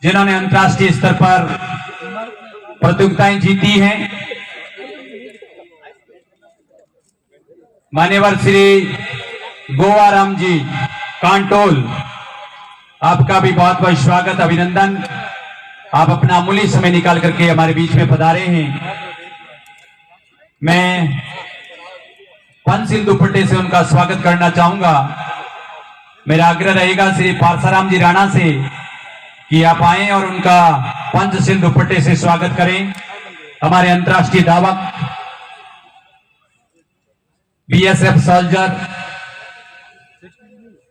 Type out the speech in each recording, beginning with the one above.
जिन्होंने अंतर्राष्ट्रीय स्तर पर प्रतियोगिताएं जीती हैं। मान्यवर श्री गोवाराम जी कांटोल, आपका भी बहुत बहुत स्वागत, अभिनंदन। आप अपना अमूल्य समय निकाल करके हमारे बीच में पधारे हैं। मैं पंचशील दुपट्टे से उनका स्वागत करना चाहूंगा। मेरा आग्रह रहेगा श्री पारसाराम जी राणा से कि आप आएं और उनका पंचशील दुपट्टे से स्वागत करें। हमारे अंतर्राष्ट्रीय धावक बीएसएफ सोल्जर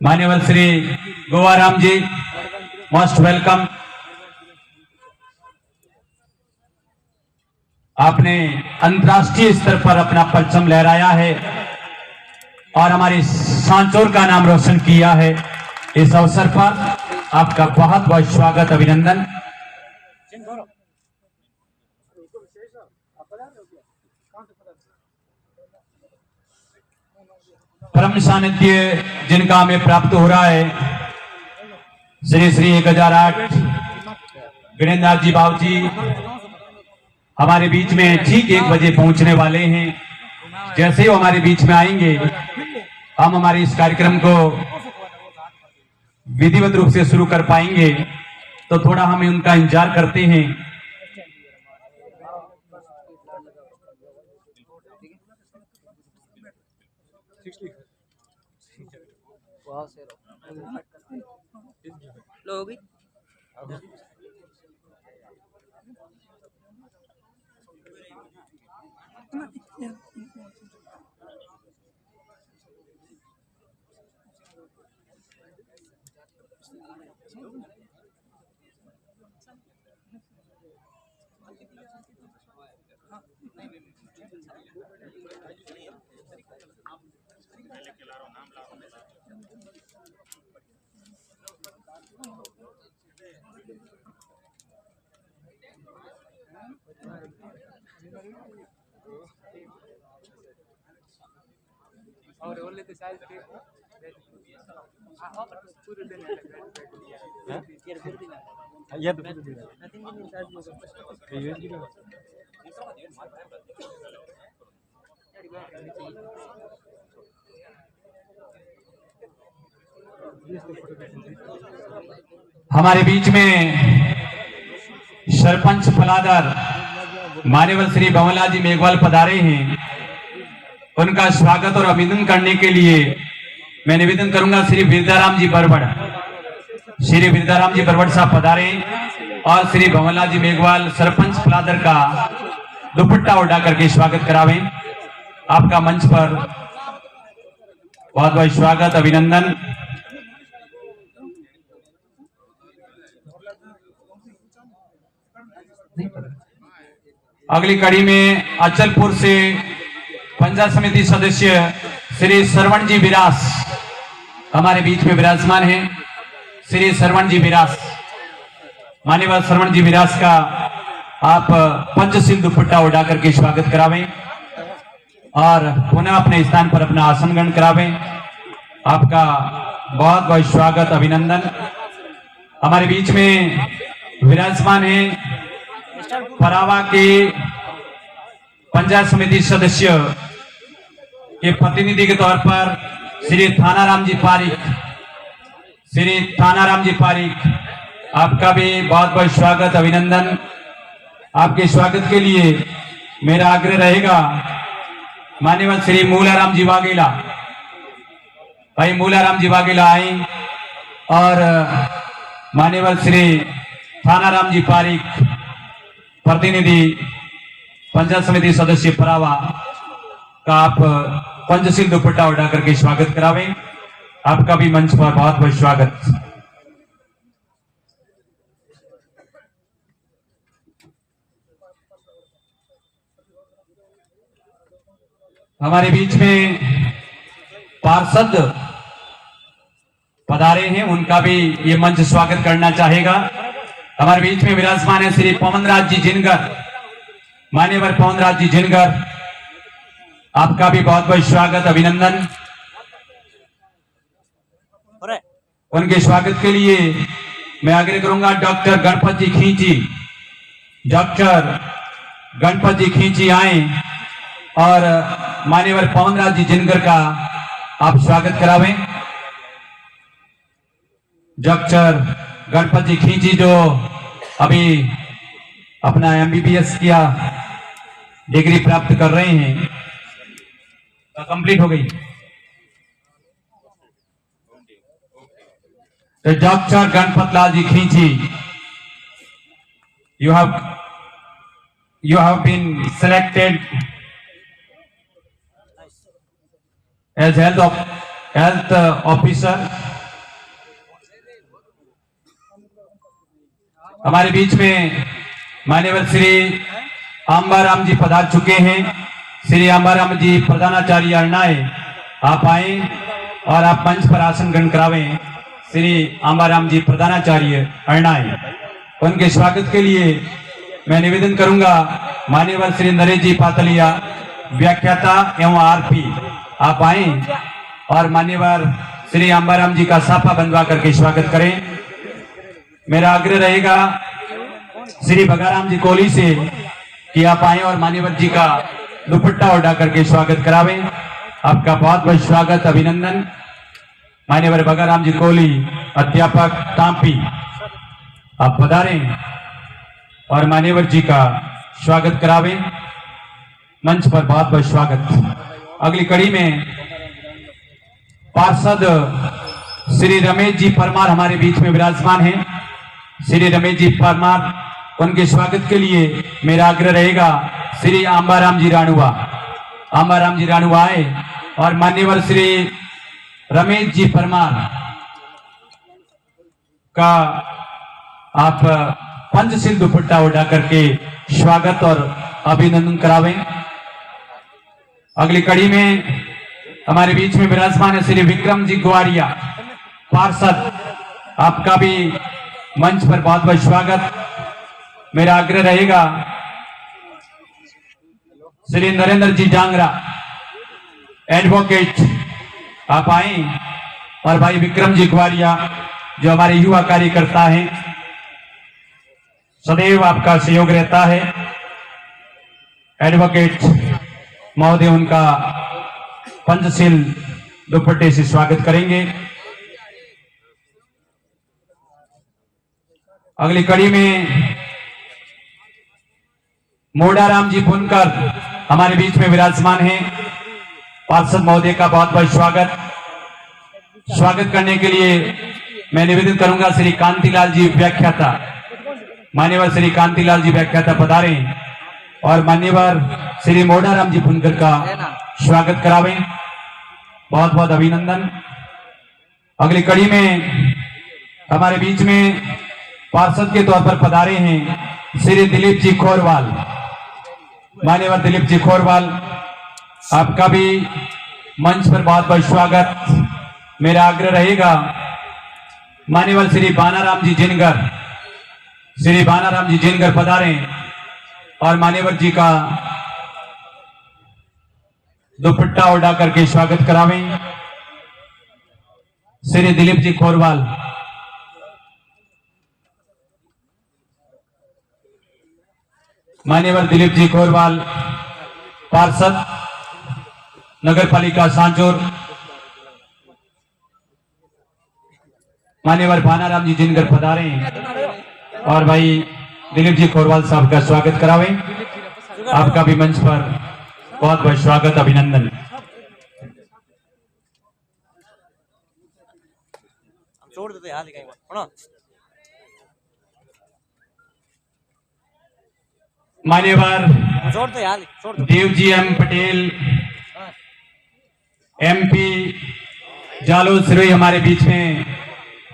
मान्यवर श्री गोवाराम जी, मोस्ट वेलकम। आपने अंतर्राष्ट्रीय स्तर पर अपना परचम लहराया है और हमारे सांचौर का नाम रोशन किया है। इस अवसर पर आपका बहुत बहुत स्वागत, अभिनंदन। परम सानिध्य जिनका हमें प्राप्त हो रहा है, श्री श्री 1008 गणेशनाथ जी बाबू जी हमारे बीच में ठीक 1 बजे पहुंचने वाले हैं। जैसे ही वो हमारे बीच में आएंगे, हम हमारे इस कार्यक्रम को विधिवत रूप से शुरू कर पाएंगे। तो थोड़ा हम उनका इंतजार करते हैं। और ओले तो शायद पूरे दिन ये तो पूरे दिन हमारे बीच में सरपंच फलादर मान्यवर श्री भवनलाल जी मेघवाल पधारे हैं। उनका स्वागत और अभिनंदन करने के लिए मैं निवेदन करूंगा श्री बिरदाराम जी बरबड़, श्री बिरदाराम जी बरबड़ साहब पधारे और श्री भवनलाल जी मेघवाल सरपंच फलादर का दुपट्टा उड़ा करके स्वागत करावें। आपका मंच पर बहुत बहुत स्वागत, अभिनंदन। अगली कड़ी में अचलपुर से पंचायत समिति सदस्य श्री श्रवण जी विरास हमारे बीच में विराजमान हैं। श्री श्रवण जी विरास, मान्यवर श्रवण जी विरास का आप पंचशील दुपट्टा उड़ा करके स्वागत करावें और पुनः अपने स्थान पर अपना आसन ग्रहण करावें। आपका बहुत बहुत स्वागत, अभिनंदन। हमारे बीच में विराजमान है परावा के पंचायत समिति सदस्य के प्रतिनिधि के तौर पर श्री थानाराम जी पारिक, श्री थानाराम जी पारिक, आपका भी बहुत बहुत स्वागत, अभिनंदन। आपके स्वागत के लिए मेरा आग्रह रहेगा मान्यवर श्री मूलाराम जी वाघेला, भाई मूलाराम जी वाघेला आए और मान्यवर श्री थानाराम जी पारिक प्रतिनिधि पंचायत समिति सदस्य परावा का आप पंचशील दुपट्टा उड़ा करके स्वागत करावें। आपका भी मंच पर बहुत बहुत स्वागत। हमारे बीच में पार्षद पधारे हैं, उनका भी ये मंच स्वागत करना चाहेगा। हमारे बीच में विराजमान है श्री पवनराज जी जिनगर, मान्यवर पवनराज जी जिनगर, आपका भी बहुत बहुत स्वागत, मैं आग्रह करूंगा डॉक्टर गणपत जी खींची, डॉक्टर गणपत जी खींची आए और मान्यवर पवनराज जी जिनकर का आप स्वागत करावें। डॉक्टर गणपत जी खींची जो अभी अपना एमबीबीएस किया डिग्री प्राप्त कर रहे हैं, कंप्लीट हो गई। तो डॉक्टर गणपत लाल जी खींची, you have been selected as health officer। हमारे बीच में मान्यवर श्री आंबाराम जी पधार चुके हैं। श्री आंबाराम जी प्रधानाचार्य अरनाए, आप आए और आप मंच पर आसन ग्रहण करावें। श्री आंबाराम जी प्रधानाचार्य अरनाए, उनके स्वागत के लिए मैं निवेदन करूंगा मान्यवर श्री नरेश जी पातलिया व्याख्याता एवं आरपी, आप आए और मान्यवर श्री आंबाराम जी का साफा बंधवा करके स्वागत करें। मेरा आग्रह रहेगा श्री भगाराम जी कोहली से कि आप आए और मान्यवर जी का दुपट्टा ओढ़ा करके स्वागत करावें। आपका बहुत बहुत स्वागत, अभिनंदन। मान्यवर भगाराम जी कोहली अध्यापक तांपी, आप पधारें और मान्यवर जी का स्वागत करावें। मंच पर बहुत बहुत स्वागत। अगली कड़ी में पार्षद श्री रमेश जी परमार हमारे बीच में विराजमान हैं। श्री रमेश जी परमार, उनके स्वागत के लिए मेरा आग्रह रहेगा श्री आंबाराम जी राणुआ, आंबाराम जी राणुआ आए और मान्यवर श्री रमेश जी परमार का आप पंचशील दुपट्टा उठा करके स्वागत और अभिनंदन करावें। अगली कड़ी में हमारे बीच में विराजमान है श्री विक्रम जी ग्वारिया पार्षद, आपका भी मंच पर बहुत बहुत स्वागत। मेरा आग्रह रहेगा श्री नरेंद्र जी जांगरा एडवोकेट, आप आए और भाई विक्रम जी ग्वारिया जो हमारे युवा कार्यकर्ता हैं, सदैव आपका सहयोग रहता है। एडवोकेट महोदय उनका पंचशील दुपट्टे से स्वागत करेंगे। अगली कड़ी में मोडाराम जी बुनकर हमारे बीच में विराजमान हैं। पार्षद महोदय का बहुत बहुत स्वागत। स्वागत करने के लिए मैं निवेदन करूंगा श्री कांतिलाल जी व्याख्याता, मान्यवर श्री कांतिलाल जी व्याख्याता पधारें और मान्यवर श्री मोडाराम जी बुनकर का स्वागत करावें। बहुत बहुत अभिनंदन। अगली कड़ी में हमारे बीच में पार्षद के तौर पर पधारे हैं श्री दिलीप जी खोरवाल, मान्यवर दिलीप जी खोरवाल, आपका भी मंच पर बहुत बहुत स्वागत। मेरा आग्रह रहेगा मान्यवर श्री बानाराम जी जिनगर, श्री बानाराम जी जिनगर पधारें और मान्यवर जी का दुपट्टा ओढ़ा करके स्वागत करावें। श्री दिलीप जी खोरवाल, मान्यवर दिलीप जी खोरवाल पार्षद नगर पालिका सांचौर, मान्यवर भानाराम जी जिनकर पधारें और भाई दिलीप जी खोरवाल साहब का स्वागत करावें। आपका भी मंच पर बहुत बहुत स्वागत, अभिनंदन। छोड़ देते हाथ कहीं मान्यवर देवजी एम पटेल एमपी जालोर सिरोही हमारे बीच में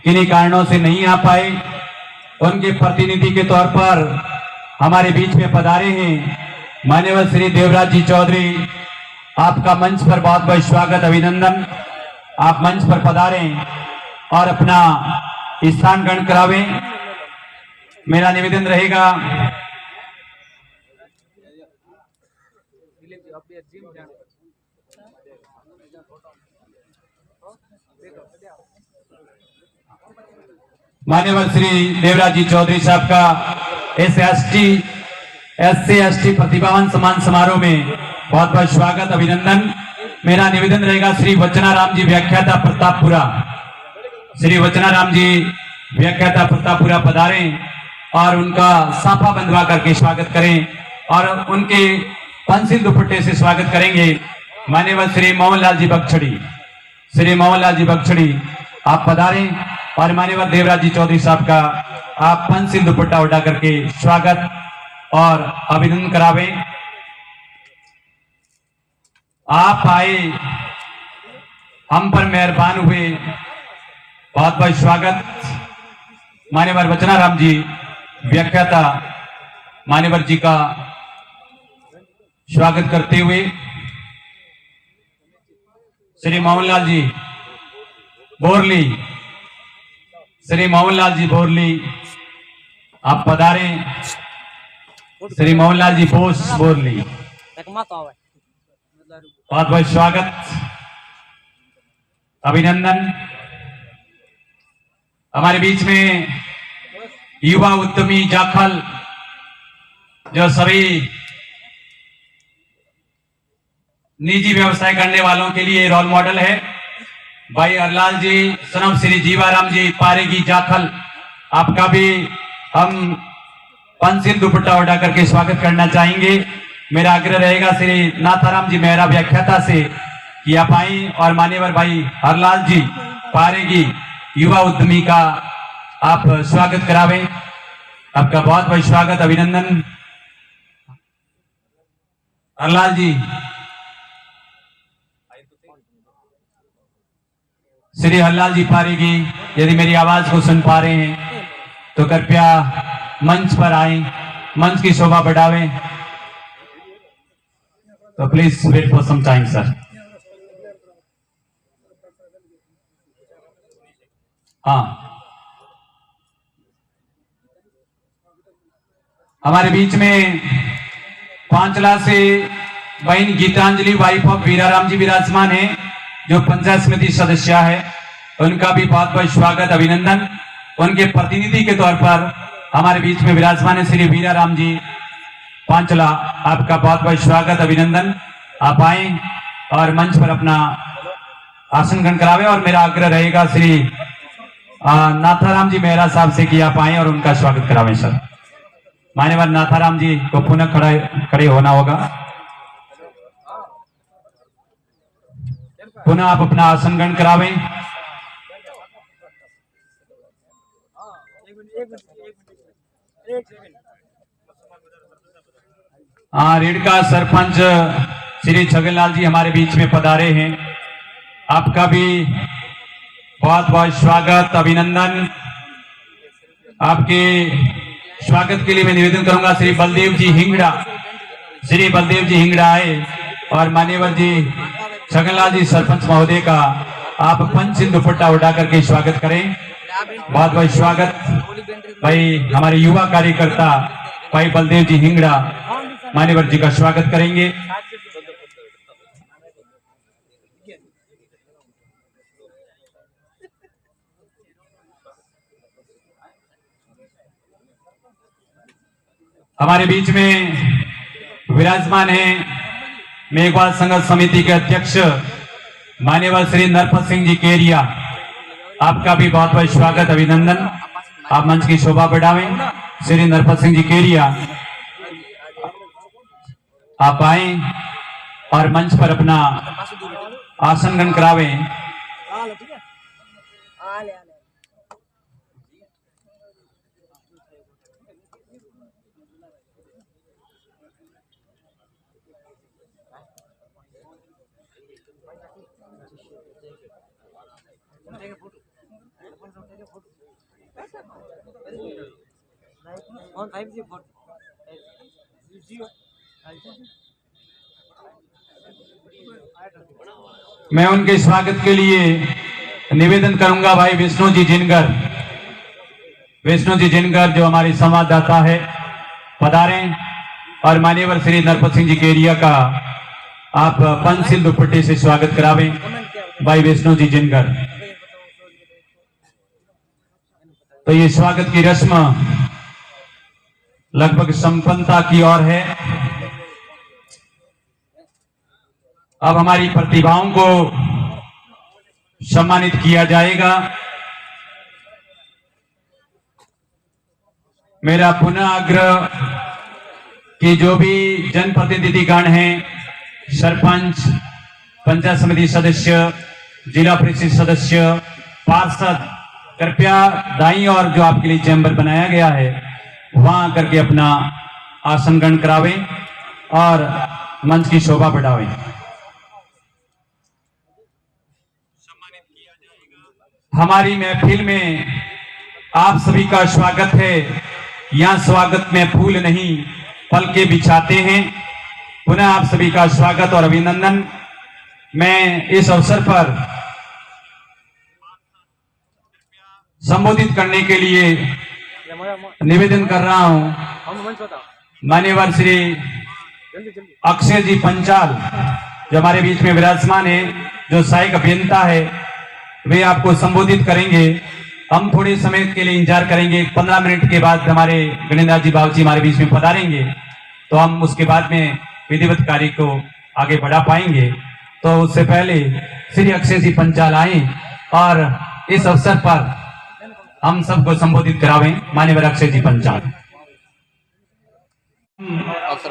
किन्हीं कारणों से नहीं आ पाए, उनके प्रतिनिधि के तौर पर हमारे बीच में पधारे हैं मान्यवर श्री देवराज जी चौधरी, आपका मंच पर बहुत बहुत स्वागत, अभिनंदन। आप मंच पर पधारें और अपना स्थान ग्रहण करावें। मेरा निवेदन रहेगा मान्यवर श्री देवराज जी चौधरी साहब का SC/ST प्रतिभावान सम्मान समारोह में बहुत बहुत स्वागत अभिनंदन। मेरा निवेदन रहेगा श्री वचनाराम जी व्याख्याता प्रतापपुरा, श्री वचनाराम जी व्याख्याता प्रतापपुरा पधारें और उनका साफा बंधवा करके स्वागत करें और उनके पंसिल दुपट्टे से स्वागत करेंगे। मान्यवर श्री मोहनलाल जी बगछड़ी, श्री मोहनलाल जी बगछड़ी आप पधारें और मान्यवर देवराज जी चौधरी साहब का आप पंसिल दुपट्टा उठा करके स्वागत और अभिनंदन करावें। आप आए, हम पर मेहरबान हुए, बहुत बहुत स्वागत। मान्यवर वचनाराम जी व्याख्याता मान्यवर जी का स्वागत करते हुए श्री मोहनलाल जी बोरली, श्री मोहनलाल जी बोरली आप पधारें। श्री मोहनलाल जी बोस बोरली बहुत बहुत स्वागत अभिनंदन। हमारे बीच में युवा उद्यमी जाखल जो सभी निजी व्यवसाय करने वालों के लिए रोल मॉडल है, भाई हरलाल जी सनम श्री जीवाराम जी पारेगी जाखल, आपका भी हम पंसिल दुपट्टा उठा करके स्वागत करना चाहेंगे। मेरा आग्रह रहेगा श्री नाथाराम जी मेहरा व्याख्याता से कि आप आए और मान्यवर भाई हरलाल जी पारेगी युवा उद्यमी का आप स्वागत करावें। आपका बहुत बहुत स्वागत अभिनंदन। हरलाल जी, श्री हरलाल जी पारेगी यदि मेरी आवाज को सुन पा रहे हैं तो कृपया मंच पर आए, मंच की शोभा बढ़ावें। तो please wait for some time sir. हाँ, हमारे बीच में पांचला से बहन गीतांजलि वाइफ ऑफ वीराराम जी विराजमान है जो पंचायत समिति सदस्य है, उनका भी बहुत बहुत स्वागत अभिनंदन। उनके प्रतिनिधि के तौर पर हमारे बीच में विराजमान है श्री वीराराम जी पांचला, आपका बहुत बहुत स्वागत अभिनंदन। आप आए और मंच पर अपना आसन ग्रहण करावे और मेरा आग्रह रहेगा श्री नाथाराम जी मेहरा साहब से कि आप आए और उनका स्वागत करावें सर। मान्यवर नाथाराम जी को पुनः खड़े होना होगा। पुनः आप अपना आसन ग्रहण करावें। रेडका सरपंच श्री छगनलाल जी हमारे बीच में पधारे हैं, आपका भी बहुत बहुत स्वागत अभिनंदन। आपके स्वागत के लिए मैं निवेदन करूंगा श्री बलदेव जी हिंगड़ा, श्री बलदेव जी हिंगड़ा आए और मान्यवर जी छगनलाल जी सरपंच महोदय का आप पंसिल दुपट्टा उठा करके स्वागत करें। बहुत बहुत स्वागत भाई हमारे युवा कार्यकर्ता भाई बलदेव जी हिंगड़ा मान्यवर जी का स्वागत करेंगे। हमारे बीच में विराजमान है मेघवाल संघर्ष समिति के अध्यक्ष मान्यवर श्री नरपत सिंह जी केरिया, आपका भी बहुत बहुत स्वागत अभिनंदन। आप मंच की शोभा बढ़ावें। श्री नरपत सिंह जी केरिया आप आए और मंच पर अपना आसन ग्रहण करावें। मैं उनके स्वागत के लिए निवेदन करूंगा भाई विष्णु जी जिनगर, विष्णु जी जिनगर जो हमारे संवाददाता है पधारें और मान्यवर श्री नरपत सिंह जी केरिया का आप पंसिल दुपट्टे से स्वागत करावें। भाई विष्णु जी जिनगर तो ये स्वागत की रस्म लगभग संपन्नता की ओर है। अब हमारी प्रतिभाओं को सम्मानित किया जाएगा। मेरा पुनः आग्रह कि जो भी जनप्रतिनिधिगण हैं, सरपंच, पंचायत समिति सदस्य, जिला परिषद सदस्य, पार्षद, कृपया दाईं और जो आपके लिए चैम्बर बनाया गया है वहां करके अपना आसन ग्रहण करावें और मंच की शोभा बढ़ावें। हमारी महफिल में आप सभी का स्वागत है। यहाँ स्वागत में फूल नहीं पलके बिछाते हैं। पुनः आप सभी का स्वागत और अभिनंदन। मैं इस अवसर पर संबोधित करने के लिए निवेदन कर रहा हूं मान्यवर श्री अक्षय जी पंचाल जो हमारे बीच में विराजमान है, जो सहायक अभियंता है, वे आपको संबोधित करेंगे। हम थोड़े समय के लिए इंतजार करेंगे। 15 मिनट के बाद हमारे गणेशनाथ जी बाबूजी हमारे बीच में पधारेंगे, तो हम उसके बाद में विधिवत कार्य को आगे बढ़ा पाएंगे। तो उससे पहले श्री अक्षय जी पंचाल आए और इस अवसर पर हम सबको संबोधित करावें। मान्यवर अक्षय जी पंचाल।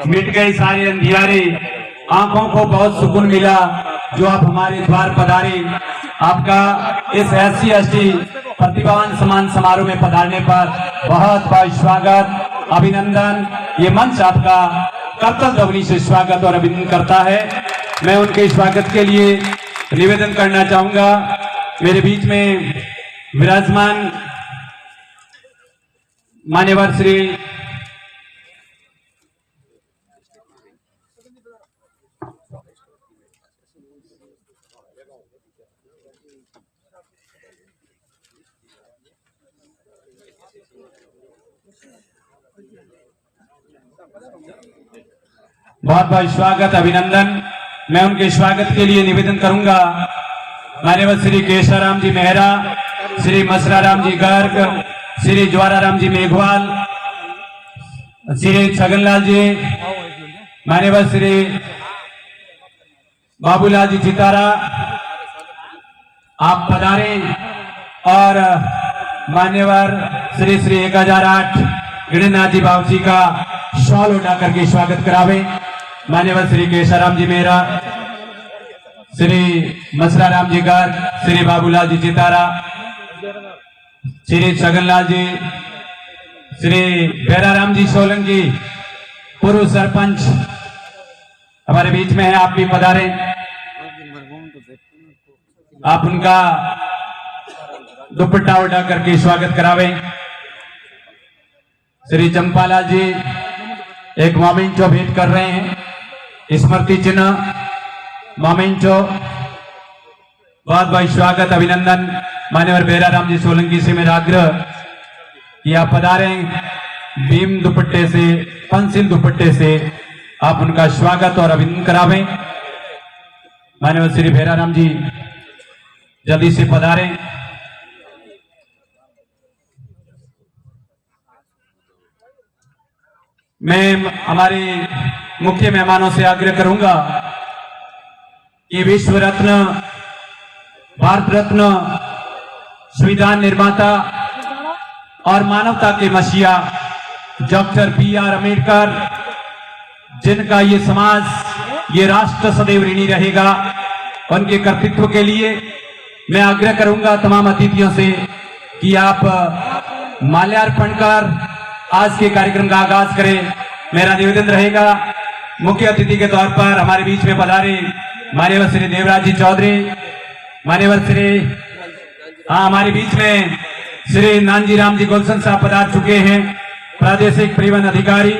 मिट गए सारे अंधियारे, आंखों को बहुत सुकून मिला जो आप हमारे द्वार पधारे। आपका इस ऐसी एसटी प्रतिभावान सम्मान समारोह में पधारने पर बहुत बहुत स्वागत, अभिनंदन। ये मंच आपका कर्तव्य ध्वनि से स्वागत और अभिनंदन करता है। मैं उनके स्वागत के लिए निवेदन करना चाहूंगा। मेरे बीच में विराजमान मान्यवर श्री बहुत बहुत स्वागत, अभिनंदन। मैं उनके स्वागत के लिए निवेदन करूंगा मान्यवर श्री केशवराम जी मेहरा, श्री मसराराम जी गर्ग, श्री ज्वाराराम जी मेघवाल, श्री छगनलाल जी, मान्यवर श्री बाबूलाल जी चितारा, आप पधारे और मान्यवर श्री श्री 1008 गणेशनाथ जी बाबू जी का शॉल उठा करके स्वागत करावे। मान्यवर श्री केशवराम जी मेहरा, श्री मसराराम जी गर्ग, श्री बाबूलाल जी चितारा, श्री छगनलाल जी, श्री भैराराम जी सोलंकी, पूर्व सरपंच हमारे बीच में है, आप भी पधारे। आप उनका दुपट्टा उठा करके स्वागत करावे। श्री चंपालाल जी एक मोमेंटो भेंट कर रहे हैं, स्मृति चिन्ह मोमेंटो। बहुत बहुत स्वागत, अभिनंदन। मान्यवर भैराराम जी सोलंकी से मेरा आग्रह कि आप पधारें। भीम दुपट्टे से, पंसिल दुपट्टे से आप उनका स्वागत और अभिनंदन करावें। मान्यवर श्री भैराराम जी जल्दी से पधारें। मैं हमारे मुख्य मेहमानों से आग्रह करूंगा कि विश्व रत्न, भारत रत्न, संविधान निर्माता और मानवता के मसीहा डॉक्टर B.R. अम्बेडकर, जिनका ये समाज, ये राष्ट्र सदैव ऋणी रहेगा, उनके कर्तृत्व के लिए मैं आग्रह करूंगा तमाम अतिथियों से कि आप माल्यार्पण कर आज के कार्यक्रम का आगाज करें। मेरा निवेदन रहेगा मुख्य अतिथि के तौर पर हमारे बीच में पधारे मान्यवर श्री देवराज जी चौधरी, मान्यवर श्री हमारे बीच में श्री नानजी राम जी गुलशन साहब पधार चुके हैं, प्रादेशिक परिवहन अधिकारी।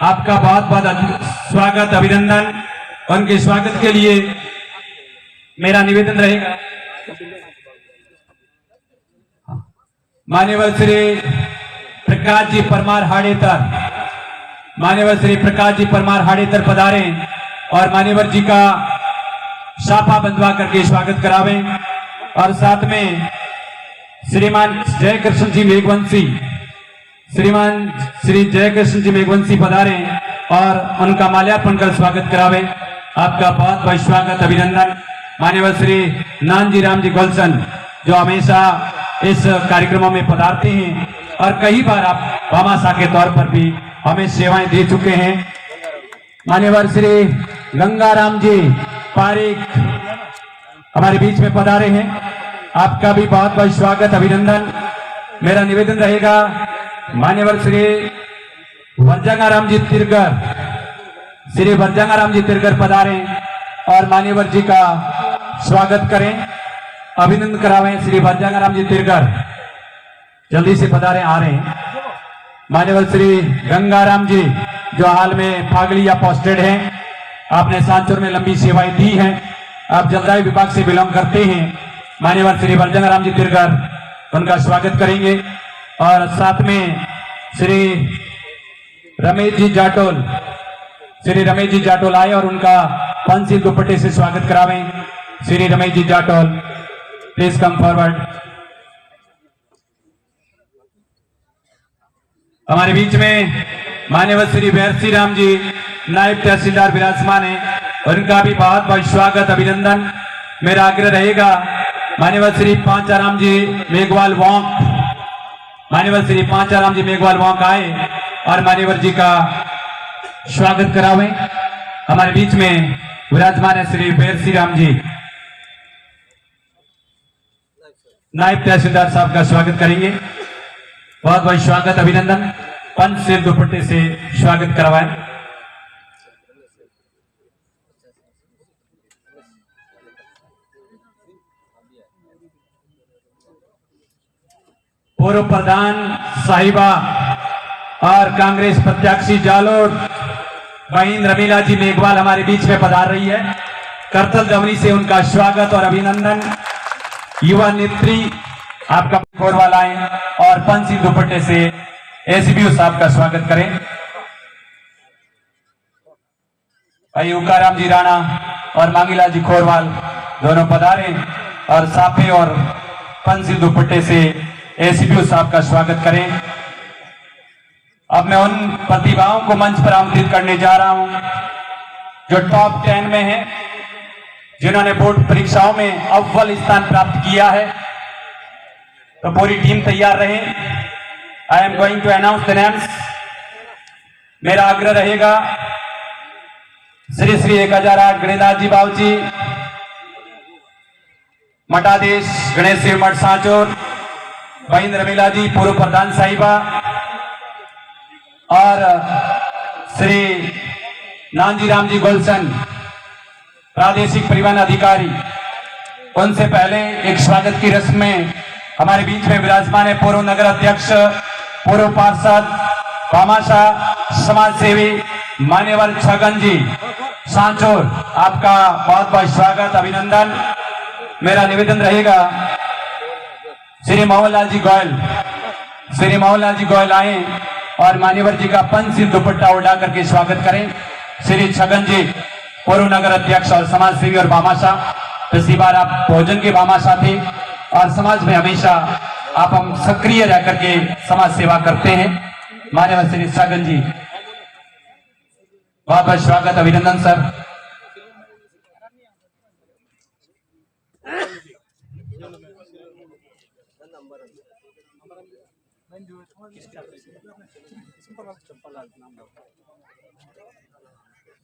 आपका बहुत बहुत स्वागत, अभिनंदन। उनके स्वागत के लिए मेरा निवेदन रहेगा मान्यवर श्री प्रकाश जी परमार हाड़ेतर, मान्यवर श्री प्रकाश जी परमार हाड़ेतर पधारे और मान्यवर जी का साफा बंधवा करके स्वागत करावें। और साथ में श्रीमान जयकृष्ण जी मेघवंशी, श्रीमान श्री जयकृष्ण जी मेघवंशी पधारे और उनका माल्यार्पण कर स्वागत करावे। आपका बहुत बहुत स्वागत, अभिनंदन। मान्यवर श्री नानजी राम जी गोलसन, जो हमेशा इस कार्यक्रमों में पधारते हैं और कई बार आप भामाशाह के तौर पर भी हमें सेवाएं दे चुके हैं। मान्यवर श्री गंगाराम जी पारिक हमारे बीच में पधारे हैं। आपका भी बहुत बहुत स्वागत, अभिनंदन। मेरा निवेदन रहेगा, मान्यवर श्री वर्जंगाराम जी तिरकर, श्री वर्जंगाराम जी तिरकर पधारे और मान्यवर जी का स्वागत करें, अभिनंदन करावें। श्री वर्जंगाराम जी तिरकर जल्दी से पधारे, आ रहे हैं। मान्यवर श्री गंगाराम जी, जो हाल में फागलिया पोस्टेड हैं, आपने सांचौर में लंबी सेवाएं दी हैं, आप जलदाय विभाग से बिलोंग करते हैं। मान्यवर श्री वर्जंगाराम जी तिरकर, उनका स्वागत करेंगे। और साथ में श्री रमेश जी जाटोल, श्री रमेश जी जाटोल आए और उनका पंसिल दुपट्टे से स्वागत करावें। Shri Ramesh ji Jatol, please come forward. हमारे बीच में मान्यवर श्री बैरसी राम जी नायब तहसीलदार विराजमान है, उनका भी बहुत बहुत स्वागत, अभिनंदन। मेरा आग्रह रहेगा, मान्यवर श्री पांचाराम जी मेघवाल वोंक, मान्यवर श्री पांचाराम जी मेघवाल वोंक आए और मान्यवर जी का स्वागत करावें। हमारे बीच में विराजमान है श्री बैरसी राम जी, नायब तहसीलदार साहब का स्वागत करेंगे। बहुत बहुत स्वागत, अभिनंदन। पंच से दुपट्टे से स्वागत करवाएं। पूर्व प्रधान साहिबा और कांग्रेस प्रत्याशी जालोर बहन रमीला जी मेघवाल हमारे बीच में पधार रही है। करतल ध्वनि से उनका स्वागत और अभिनंदन। युवा नेत्री आपका कोरवाल आए और पंची दुपट्टे से एसबीओ साहब का स्वागत करें। भाई उकाराम जी राणा और मांगीलाल जी खोरवाल दोनों पधारे और साफे और पंची दुपट्टे से एसबीओ साहब का स्वागत करें। अब मैं उन प्रतिभाओं को मंच पर आमंत्रित करने जा रहा हूं जो टॉप 10 में हैं, जिन्होंने बोर्ड परीक्षाओं में अव्वल स्थान प्राप्त किया है। तो पूरी टीम तैयार रहे। I am going to announce the names. मेरा आग्रह रहेगा, श्री श्री 1008 गणेशदास जी बाबूजी, मठाधीश गणेश शिव मठ सांचौर, बहन रमीला जी पूर्व प्रधान साहिबा और श्री नानजी राम जी गोलसन प्रादेशिक परिवहन अधिकारी। उनसे पहले एक स्वागत की रस्म में हमारे बीच में विराजमान है पूर्व नगर अध्यक्ष, पूर्व पार्षद, भामाशाह समाज सेवी मान्यवर छगन जी सांचौर। आपका बहुत बहुत स्वागत, अभिनंदन। मेरा निवेदन रहेगा, श्री मोहनलाल जी गोयल, श्री मोहनलाल जी गोयल आए और मान्यवर जी का पंचशील दुपट्टा उड़ा करके स्वागत करें। श्री छगन जी पूर्व नगर अध्यक्ष और समाज सेवी और भामाशाह। पिछली बार आप भोजन के भामाशाह थे और समाज में हमेशा आप हम सक्रिय रह करके समाज सेवा करते हैं। मान्यवर श्री छगन जी, बहुत बहुत स्वागत, अभिनंदन सर।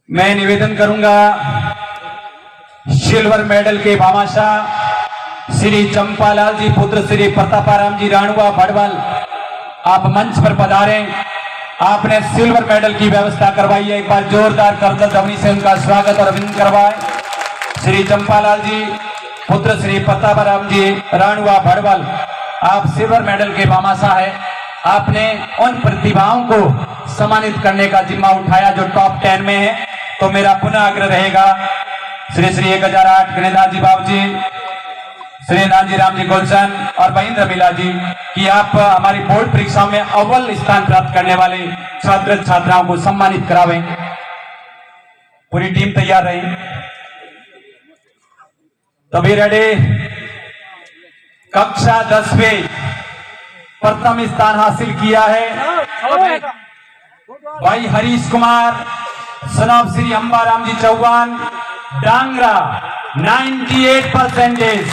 मैं निवेदन करूंगा, सिल्वर मेडल के भामाशाह श्री चंपालाल जी पुत्र श्री प्रतापाराम जी राणुआ भड़वल, आप मंच पर पधारें। आपने सिल्वर मेडल की व्यवस्था करवाई है, एक बार जोरदार करतल ध्वनि से उनका स्वागत और अभिनंदन करवाएं। श्री चंपालाल जी पुत्र श्री प्रतापाराम जी राणुआ भड़वल, आप सिल्वर मेडल के भामाशाह है। आपने उन प्रतिभाओं को सम्मानित करने का जिम्मा उठाया जो टॉप 10 में है। तो मेरा पुनः आग्रह रहेगा, श्री श्री 1008 गणेशदास जी बाबूजी, श्री नानजी राम जी गोलसन और बहन रमीला जी, कि आप हमारी बोर्ड परीक्षाओं में अव्वल स्थान प्राप्त करने वाले छात्र छात्राओं को सम्मानित करावें। पूरी टीम तैयार रही। तो भी रेडी, कक्षा 10 में प्रथम स्थान हासिल किया है भाई हरीश कुमार सनॉफ श्री अंबाराम जी चौहान डांगरा 98%,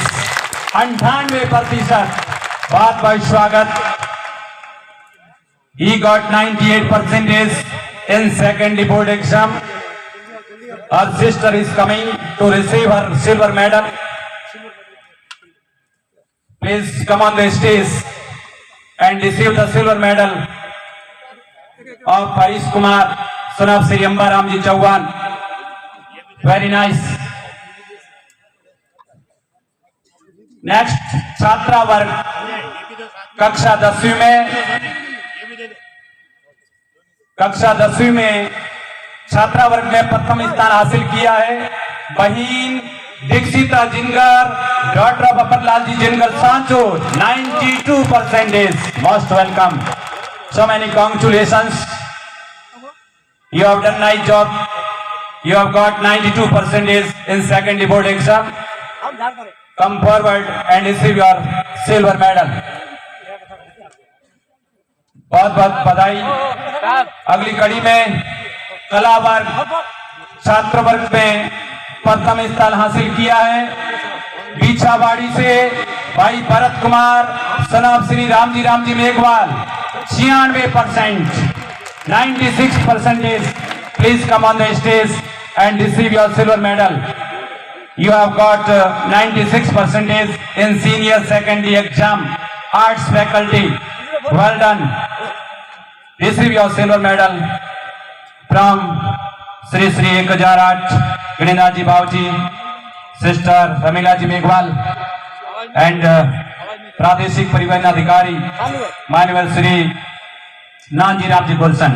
98%। बहुत बहुत स्वागत। He got 98% in second board exam. Her sister is coming to receive her silver medal. Please come on the stage and receive the silver medal of Harish Kumar, son of Sri Ambaram Ji Chauhan. Very nice. Next छात्रा वर्ग कक्षा 10वीं में छात्रा वर्ग में प्रथम स्थान हासिल किया है बहीन दीक्षिता जिनगर, डॉटर ऑफ अपरलाल जी जिनगर सांचो 92%। Most welcome. So many congratulations. You have done nice job. You have got 92% in second board exam. Come forward and receive your silver medal. बहुत बहुत बधाई। अगली कड़ी में कला वर्ग छात्र वर्ग में प्रथम स्थान हासिल किया है बीछावाड़ी से भाई Bharat Kumar son of Shri Ram ji Meghwal 96%, 96%। Please come on the stage and receive your silver medal. You have got 96% in senior secondary exam, arts faculty. Well done. Receive your silver medal from Sri 1008 Ganinath ji Bauji, Sister Ramila ji Meghwal, and प्रादेशिक परिवहन अधिकारी माननीय श्री नानजीराम जी गुलशन।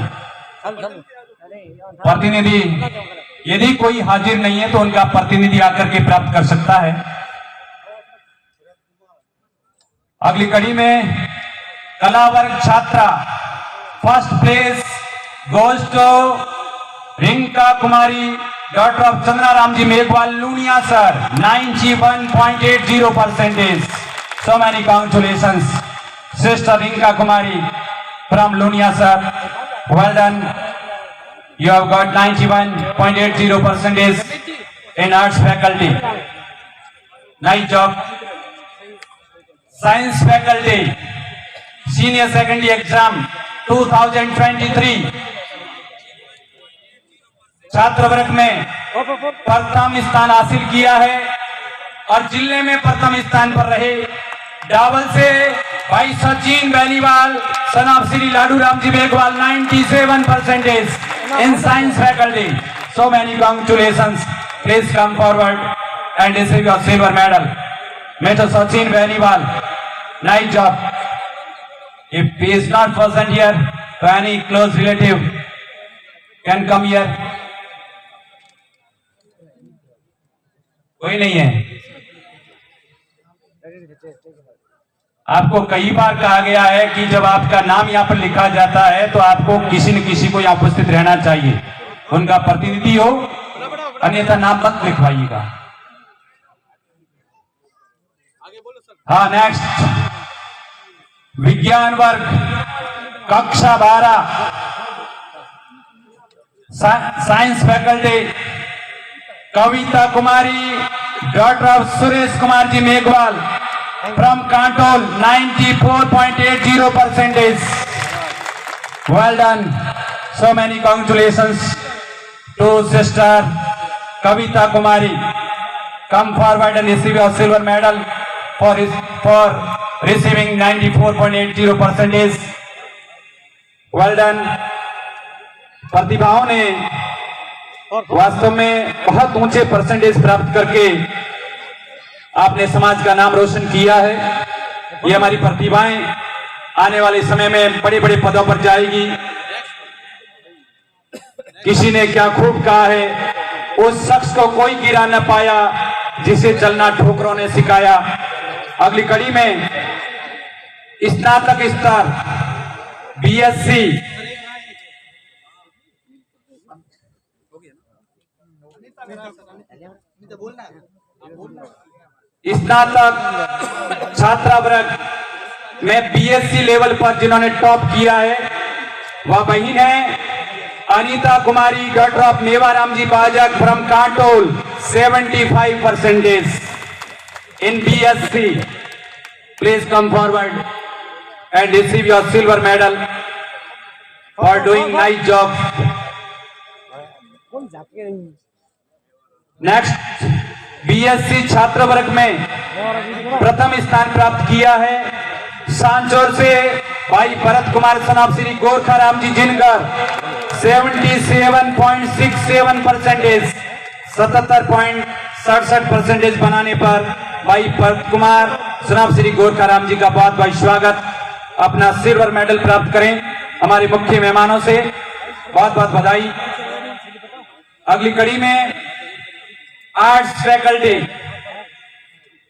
प्रतिनिधि यदि कोई हाजिर नहीं है तो उनका प्रतिनिधि आकर के प्राप्त कर सकता है। अगली कड़ी में कला वर्ग छात्रा first place goes to Rinka Kumari, daughter of Chandraram ji Meghwal Luniya sir 91.80%। So many congratulations sister Rinka Kumari from Luniya sir. Well done. You have got 91.80% in arts faculty. Nice job. Science faculty, senior secondary exam 2023 छात्र वर्ग में प्रथम स्थान हासिल किया है और जिले में प्रथम स्थान पर रहे डाबल से भाई Sachin Beniwal son of Shri Ladu Ram ji Meghwal 97% in science faculty. So many congratulations. Please come forward and receive your silver medal. Mr. Sachin Beniwal, nice job. If he is not present here, so any close relative can come here. कोई नहीं है। आपको कई बार कहा गया है कि जब आपका नाम यहाँ पर लिखा जाता है तो आपको किसी न किसी को यहाँ उपस्थित रहना चाहिए, उनका प्रतिनिधि हो, अन्यथा नाम मत लिखवाइएगा। हाँ, नेक्स्ट विज्ञान वर्ग कक्षा 12 science faculty Kavita Kumari, daughter of Suresh Kumar ji Meghwal from Kantol 94.80%। Well done. So many congratulations to sister Kavita Kumari. Come forward and receive your silver medal for receiving 94.80%। Well done. प्रतिभाओं ने वास्तव में बहुत ऊंचे परसेंटेज प्राप्त करके आपने समाज का नाम रोशन किया है। ये हमारी प्रतिभाएं आने वाले समय में बड़े बड़े पदों पर जाएगी। किसी ने क्या खूब कहा है, उस शख्स को कोई गिरा न पाया जिसे चलना ठोकरों ने सिखाया। अगली कड़ी में स्नातक स्तर बीएससी स्नातक छात्रा वर्ग में बीएससी लेवल पर जिन्होंने टॉप किया है वह बहन है Anita Kumari, daughter of Mewaram ji Bajak from Kantol, 75% in BSc. Please come forward and receive your silver medal for doing nice job. Next, BSc छात्र वर्ग में प्रथम स्थान प्राप्त किया है सांचौर से भाई भरत कुमार सनाब श्री गोरखा राम जी जिनकर 77.67%, 77.67% बनाने पर भाई भरत कुमार सनाब श्री गोरखा राम जी का बहुत बहुत स्वागत। अपना सिल्वर मेडल प्राप्त करें हमारे मुख्य मेहमानों से, बहुत बहुत बधाई। अगली कड़ी में आर्ट्स फैकल्टी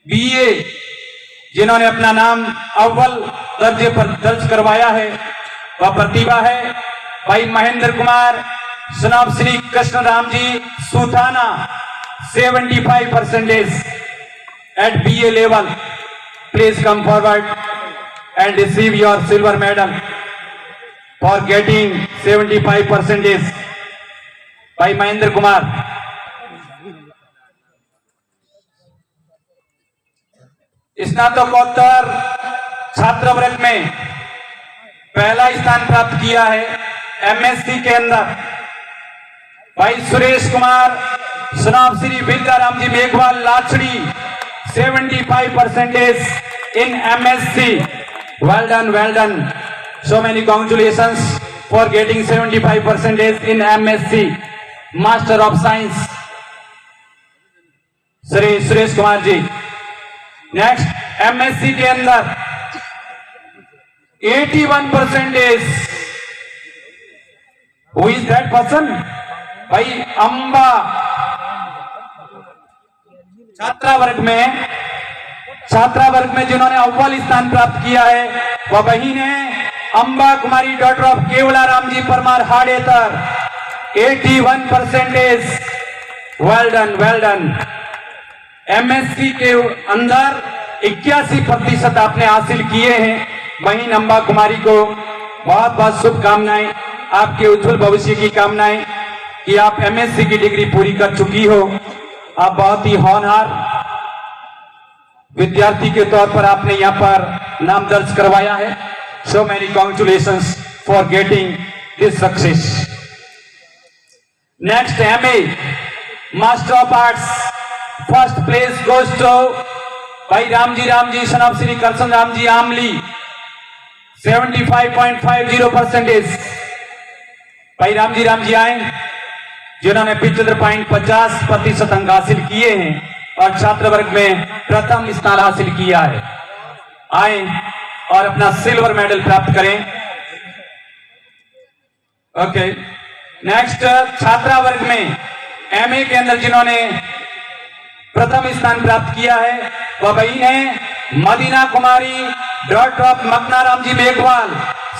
बीए जिन्होंने अपना नाम अव्वल दर्जे पर दर्ज करवाया है वह प्रतिभा है भाई Mahendra Kumar son of Shri Krishna Ram ji सुथाना, 75% at BA level. Please come forward and receive your silver medal for getting 75% by Mahendra Kumar. स्नातकोत्तर छात्र वर्ग में पहला स्थान प्राप्त किया है एमएससी के अंदर भाई Suresh Kumar son of Shri Vidyaram ji Meghwal लाचड़ी, 75% in MSc. Well done, well done. So many congratulations for getting 75% in MSc, Master of Science, Shri Suresh Kumar ji. Next MSc के अंदर 81%। Who is that person? भाई अंबा छात्रा वर्ग में जिन्होंने अव्वल स्थान प्राप्त किया है वह वही है Amba Kumari, daughter of Kewala Ram ji Parmar Hadetar, 81%। Well done, well done. MSc के अंदर 81% आपने हासिल किए हैं। वहीं अंबा कुमारी को बहुत बहुत शुभकामनाएं, आपके उज्जवल भविष्य की कामनाएं कि आप एमएससी की डिग्री पूरी कर चुकी हो। आप बहुत ही होनहार विद्यार्थी के तौर पर आपने यहाँ पर नाम दर्ज करवाया है। So many congratulations for getting this success. Next MA master of arts, first place goes to भाई राम जी सनाब श्री करसन राम जी आमली, 75.50%। भाई राम जी आए जिन्होंने 75.50% अंक हासिल किए हैं और छात्र वर्ग में प्रथम स्थान हासिल किया है। आए और अपना सिल्वर मेडल प्राप्त करें। ओके, नेक्स्ट छात्रा वर्ग में एमए के अंदर जिन्होंने प्रथम स्थान प्राप्त किया है वह वही है मदीना कुमारी, डॉक्टर ऑफ मकनाराम जी मेघवाल,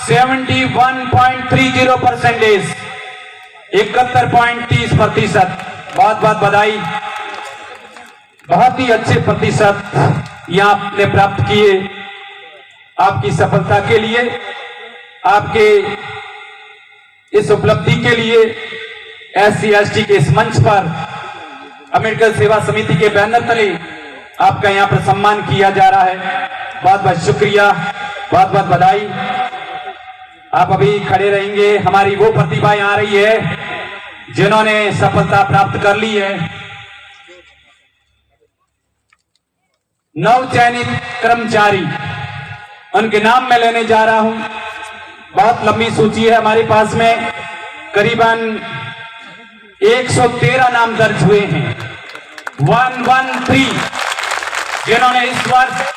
71.30%, 71.30%। बहुत बहुत बधाई, बहुत ही अच्छे प्रतिशत यहां आपने प्राप्त किए। आपकी सफलता के लिए, आपके इस उपलब्धि के लिए SC/ST के इस मंच पर अम्बेडकर सेवा समिति के बैनर तले आपका यहां पर सम्मान किया जा रहा है। बहुत बहुत शुक्रिया, बहुत बहुत बधाई। आप अभी खड़े रहेंगे। हमारी वो प्रतिभाएं आ रही है जिन्होंने सफलता प्राप्त कर ली है। नवचयनित कर्मचारी, उनके नाम मैं लेने जा रहा हूं। बहुत लंबी सूची है हमारे पास में, करीबन 113 नाम दर्ज हुए हैं। 113 जिन्होंने इस वर्ष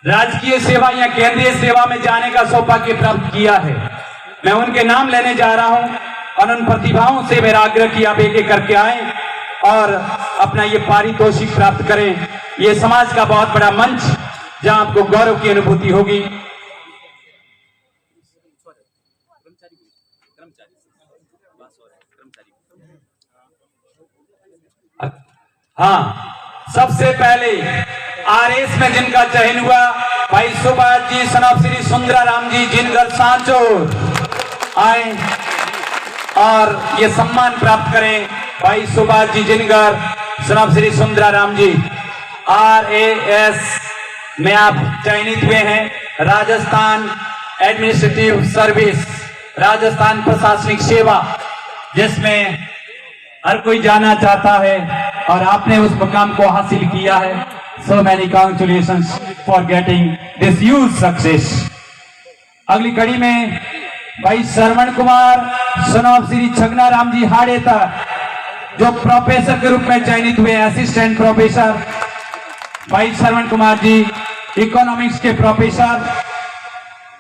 राजकीय सेवा या केंद्रीय सेवा में जाने का सौभाग्य प्राप्त किया है। मैं उनके नाम लेने जा रहा हूं और उन प्रतिभाओं से मेरा आग्रह कि आप एक एक करके आए और अपना ये पारितोषिक प्राप्त करें। ये समाज का बहुत बड़ा मंच जहां आपको गौरव की अनुभूति होगी। हाँ, सबसे पहले आरएस में जिनका चयन हुआ भाई सुभाष जी सनाब श्री सुंदराराम जी जिनगर सांचोर आए और ये सम्मान प्राप्त करें। भाई सुभाष जी जिनगर सनाब श्री सुंदराराम जी आरएएस में आप चयनित हुए हैं। राजस्थान एडमिनिस्ट्रेटिव सर्विस, राजस्थान प्रशासनिक सेवा, जिसमें हर कोई जाना चाहता है और आपने उस मुकाम को हासिल किया है। So many congratulations for getting this huge success. अगली कड़ी में भाई श्रवण कुमार सनाब श्री छगनाराम जी हाड़ेता जो प्रोफेसर के रूप में चयनित हुए, असिस्टेंट प्रोफेसर। भाई श्रवण कुमार जी इकोनॉमिक्स के प्रोफेसर,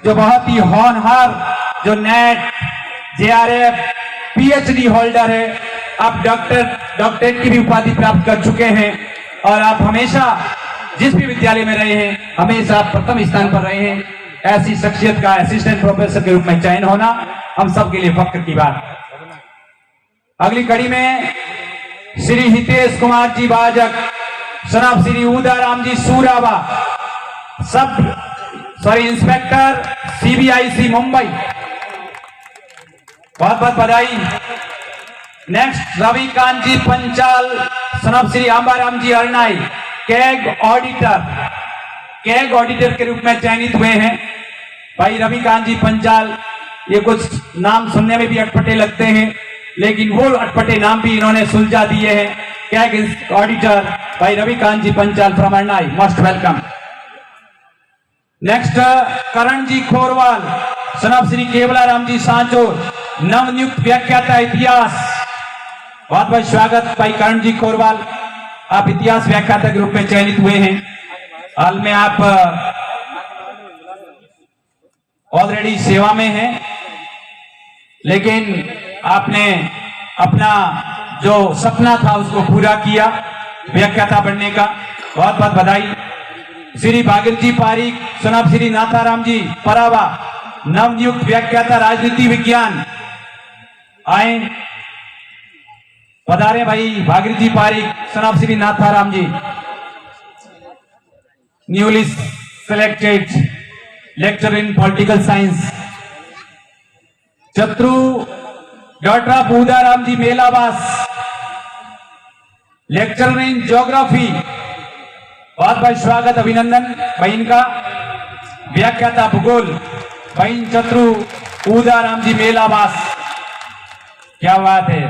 जो बहुत ही होनहार, जो नेट जेआरएफ पीएचडी होल्डर है। आप डॉक्टरेट की भी उपाधि प्राप्त कर चुके हैं और आप हमेशा जिस भी विद्यालय में रहे हैं हमेशा आप प्रथम स्थान पर रहे हैं। ऐसी शख्सियत का असिस्टेंट प्रोफेसर के रूप में चयन होना हम सबके लिए फख्र की बात। अगली कड़ी में श्री हितेश कुमार जी बाजक सनाब श्री उदाराम जी सूरावा इंस्पेक्टर सीबीआईसी मुंबई, बहुत बहुत बधाई। नेक्स्ट रविकांत जी पंचाल सनाब श्री आंबाराम जी अरनाई कैग ऑडिटर के रूप में चयनित हुए हैं। भाई रविकांत जी पंचाल, ये कुछ नाम सुनने में भी अटपटे लगते हैं लेकिन वो अटपटे नाम भी इन्होंने सुलझा दिए हैं। कैग ऑडिटर भाई Ravikant ji Panchal from Arnai, most welcome. Next Karan ji Khorwal son of Shri Kewalaram ji Sanchore नवनियुक्त व्याख्याता इतिहास, बहुत बहुत स्वागत भाई करण जी खोरवाल, आप इतिहास व्याख्याता के रूप में चयनित हुए हैं। हाल में आप ऑलरेडी सेवा में हैं लेकिन आपने अपना जो सपना था उसको पूरा किया व्याख्याता बनने का, बहुत बहुत बधाई। श्री भागीरथी पारीक सनाब श्री नाथाराम जी परावा नवनियुक्त व्याख्याता राजनीति विज्ञान, आए पधारे भाई Bhagirathi Pareek son of Shri Natharam ji, newly selected lecture in political science. Chatru daughter of Udaram ji Melawas lecture in geography, बहुत बहुत स्वागत अभिनंदन भाई इनका। व्याख्याता भूगोल भाई चत्रु उदाराम जी मेलावास, क्या बात है,